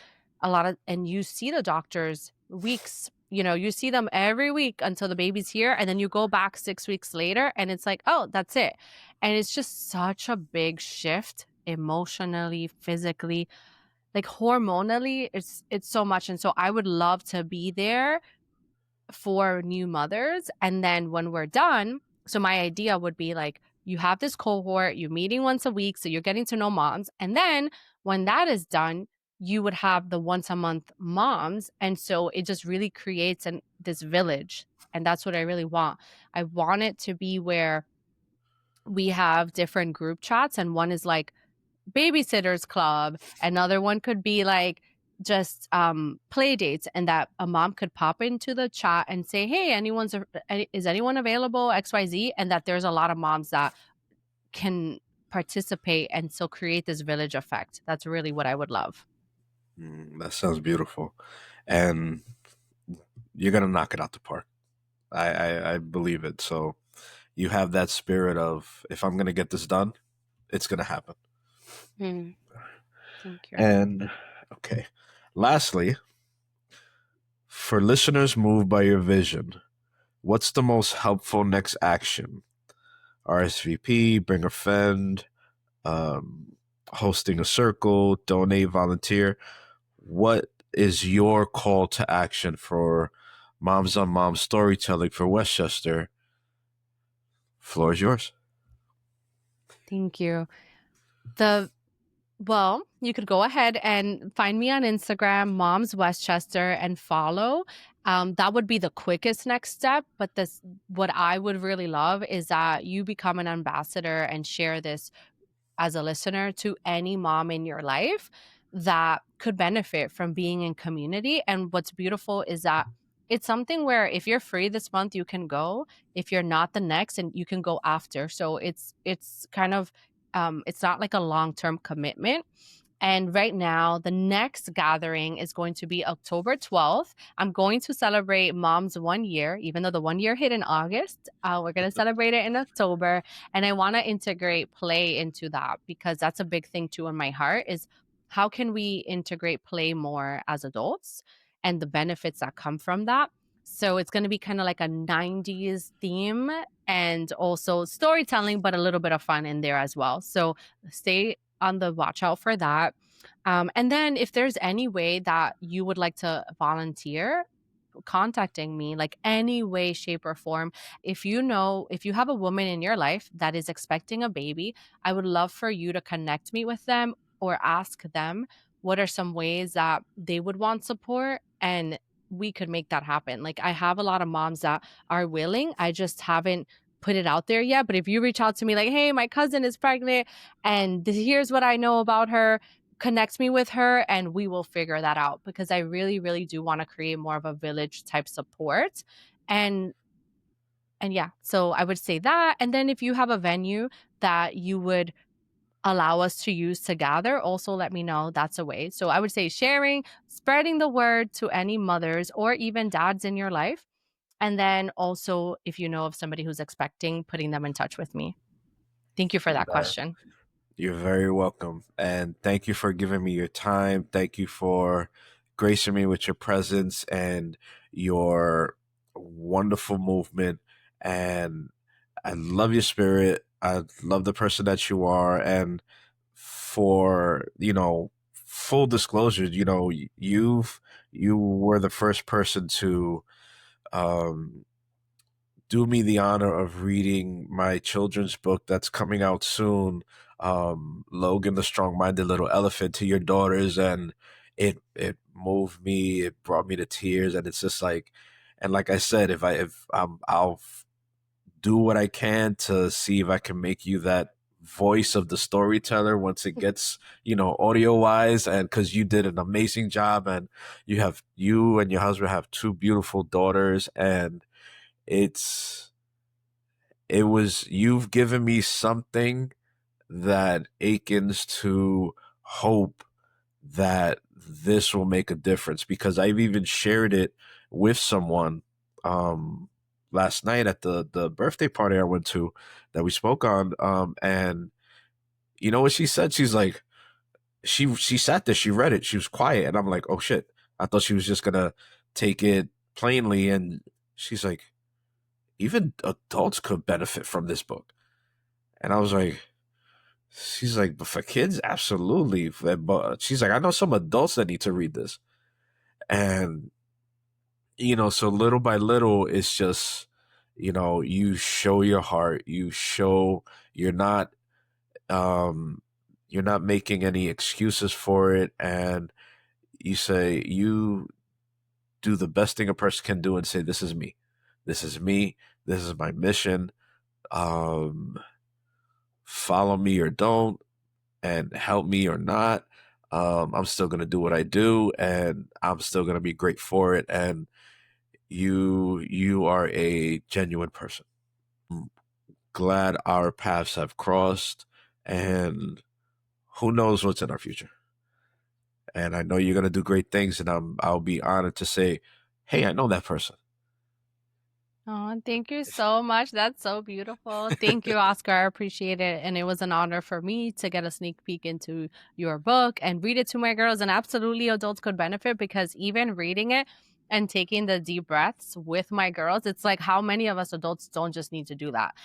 and you see the doctors weeks, you see them every week until the baby's here. And then you go back 6 weeks later and it's like, oh, that's it. And it's just such a big shift emotionally, physically, like hormonally. It's so much. And so I would love to be there for new mothers. And then when we're done, so my idea would be like, you have this cohort, you're meeting once a week, so you're getting to know moms. And then when that is done, you would have the once a month moms. And so it just really creates this village. And that's what I really want. I want it to be where we have different group chats, and one is like babysitters club. Another one could be like just play dates, and that a mom could pop into the chat and say, hey, is anyone available, XYZ, and that there's a lot of moms that can participate and still create this village effect. That's really what I would love. That sounds beautiful, and you're gonna knock it out the park. I believe it. So you have that spirit of, if I'm gonna get this done, it's gonna happen. Hmm. Thank you. And okay, lastly, for listeners moved by your vision, what's the most helpful next action? RSVP, bring a friend, um, hosting a circle, donate, volunteer. What is your call to action for Moms on Moms storytelling for Westchester? Floor is yours. Thank you. The Well, you could go ahead and find me on Instagram, MomsWestchester, and follow. That would be the quickest next step. But what I would really love is that you become an ambassador and share this as a listener to any mom in your life that could benefit from being in community. And what's beautiful is that it's something where if you're free this month, you can go. If you're not, the next, and you can go after. So it's kind of it's not like a long-term commitment. And right now, the next gathering is going to be October 12th. I'm going to celebrate Mom's 1 year, even though the 1 year hit in August. We're going to celebrate it in October. And I want to integrate play into that because that's a big thing too in my heart is how can we integrate play more as adults and the benefits that come from that. So it's going to be kind of like a 90s theme and also storytelling, but a little bit of fun in there as well. So stay on the watch out for that. And then if there's any way that you would like to volunteer, contacting me like any way, shape, or form. If you have a woman in your life that is expecting a baby, I would love for you to connect me with them or ask them what are some ways that they would want support and we could make that happen. Like I have a lot of moms that are willing. I just haven't put it out there yet. But if you reach out to me like, hey, my cousin is pregnant and here's what I know about her, connect me with her and we will figure that out because I really, really do want to create more of a village type support. And and yeah, so I would say that. And then if you have a venue that you would allow us to use to gather, also let me know. That's a way. So I would say sharing, spreading the word to any mothers or even dads in your life. And then also, if you know of somebody who's expecting, putting them in touch with me. Thank you for that question. You're very welcome. And thank you for giving me your time. Thank you for gracing me with your presence and your wonderful movement. And I love your spirit. I love the person that you are. And for, full disclosure, you were the first person to um, do me the honor of reading my children's book that's coming out soon, Logan the Strong-Minded Little Elephant, to your daughters, and it moved me, it brought me to tears, and it's just like, and like I said, I'll do what I can to see if I can make you that voice of the storyteller once it gets, audio wise, and because you did an amazing job, and you and your husband have two beautiful daughters, and it's you've given me something that akens to hope that this will make a difference, because I've even shared it with someone last night at the birthday party I went to that we spoke on, and you know what she said? She's like, she sat there, she read it, she was quiet, and I'm like, oh shit, I thought she was just gonna take it plainly, and she's like, even adults could benefit from this book. And I was like, she's like, but for kids, absolutely. But she's like, I know some adults that need to read this. And, so little by little, it's just, you show your heart, you show you're not, um, you're not making any excuses for it. And you say, you do the best thing a person can do and say, this is me. This is me. This is my mission. Um, Follow me or don't, and help me or not. I'm still gonna do what I do, and I'm still gonna be great for it. And you are a genuine person. I'm glad our paths have crossed, and who knows what's in our future. And I know you're gonna do great things, and I'll be honored to say, hey, I know that person. Oh, thank you so much. That's so beautiful. Thank you, Oscar. I appreciate it. And it was an honor for me to get a sneak peek into your book and read it to my girls. And absolutely, adults could benefit because even reading it and taking the deep breaths with my girls, it's like how many of us adults don't just need to do that?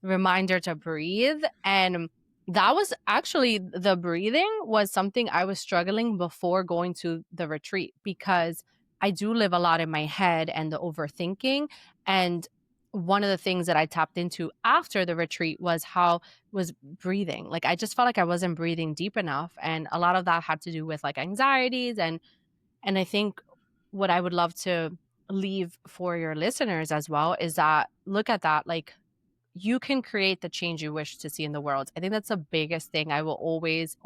Reminder to breathe. And that was actually the breathing was something I was struggling before going to the retreat because I do live a lot in my head and the overthinking. And one of the things that I tapped into after the retreat was breathing. Like I just felt like I wasn't breathing deep enough. And a lot of that had to do with like anxieties and I think what I would love to leave for your listeners as well is that look at that like you can create the change you wish to see in the world. I think that's the biggest thing. I will always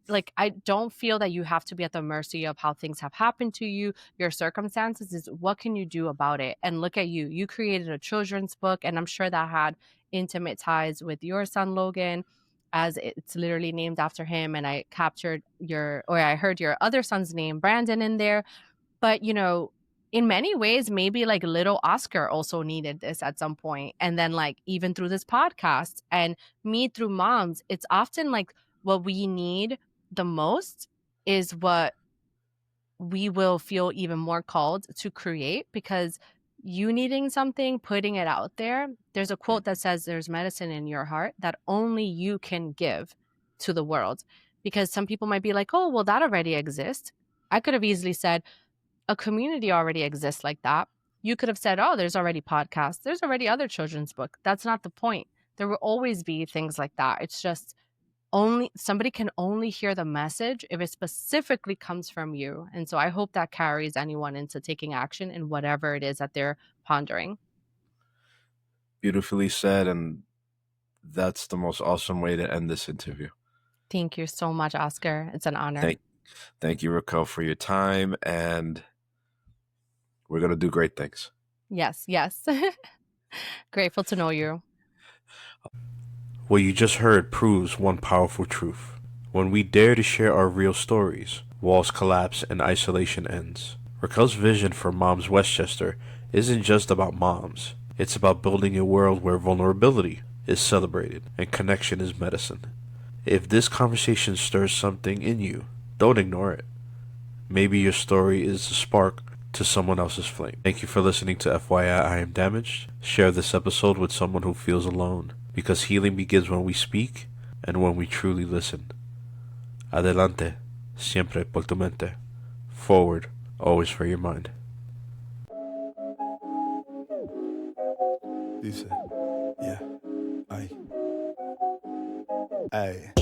like I don't feel that you have to be at the mercy of how things have happened to you, your circumstances is what can you do about it? And look at you. You created a children's book and I'm sure that had intimate ties with your son Logan as it's literally named after him and I captured your or I heard your other son's name Brandon in there but, in many ways, maybe like little Oscar also needed this at some point. And then, like, even through this podcast and me through moms, it's often like what we need the most is what we will feel even more called to create because you needing something, putting it out there. There's a quote that says, there's medicine in your heart that only you can give to the world. Because some people might be like, oh, well, that already exists. I could have easily said, a community already exists like that. You could have said, "Oh, there's already podcasts. There's already other children's book." That's not the point. There will always be things like that. It's just only somebody can only hear the message if it specifically comes from you. And so I hope that carries anyone into taking action in whatever it is that they're pondering. Beautifully said, and that's the most awesome way to end this interview. Thank you so much, Oscar. It's an honor. Thank, thank you, Raquel, for your time, and we're gonna do great things. Yes, yes. Grateful to know you. What you just heard proves one powerful truth. When we dare to share our real stories, walls collapse and isolation ends. Raquel's vision for MomsWestchester isn't just about moms. It's about building a world where vulnerability is celebrated and connection is medicine. If this conversation stirs something in you, don't ignore it. Maybe your story is the spark to someone else's flame. Thank you for listening to FYI I Am Damaged. Share this episode with someone who feels alone, because healing begins when we speak and when we truly listen. Adelante, siempre por tu mente. Forward, always for your mind. Dice, yeah, ay, ay.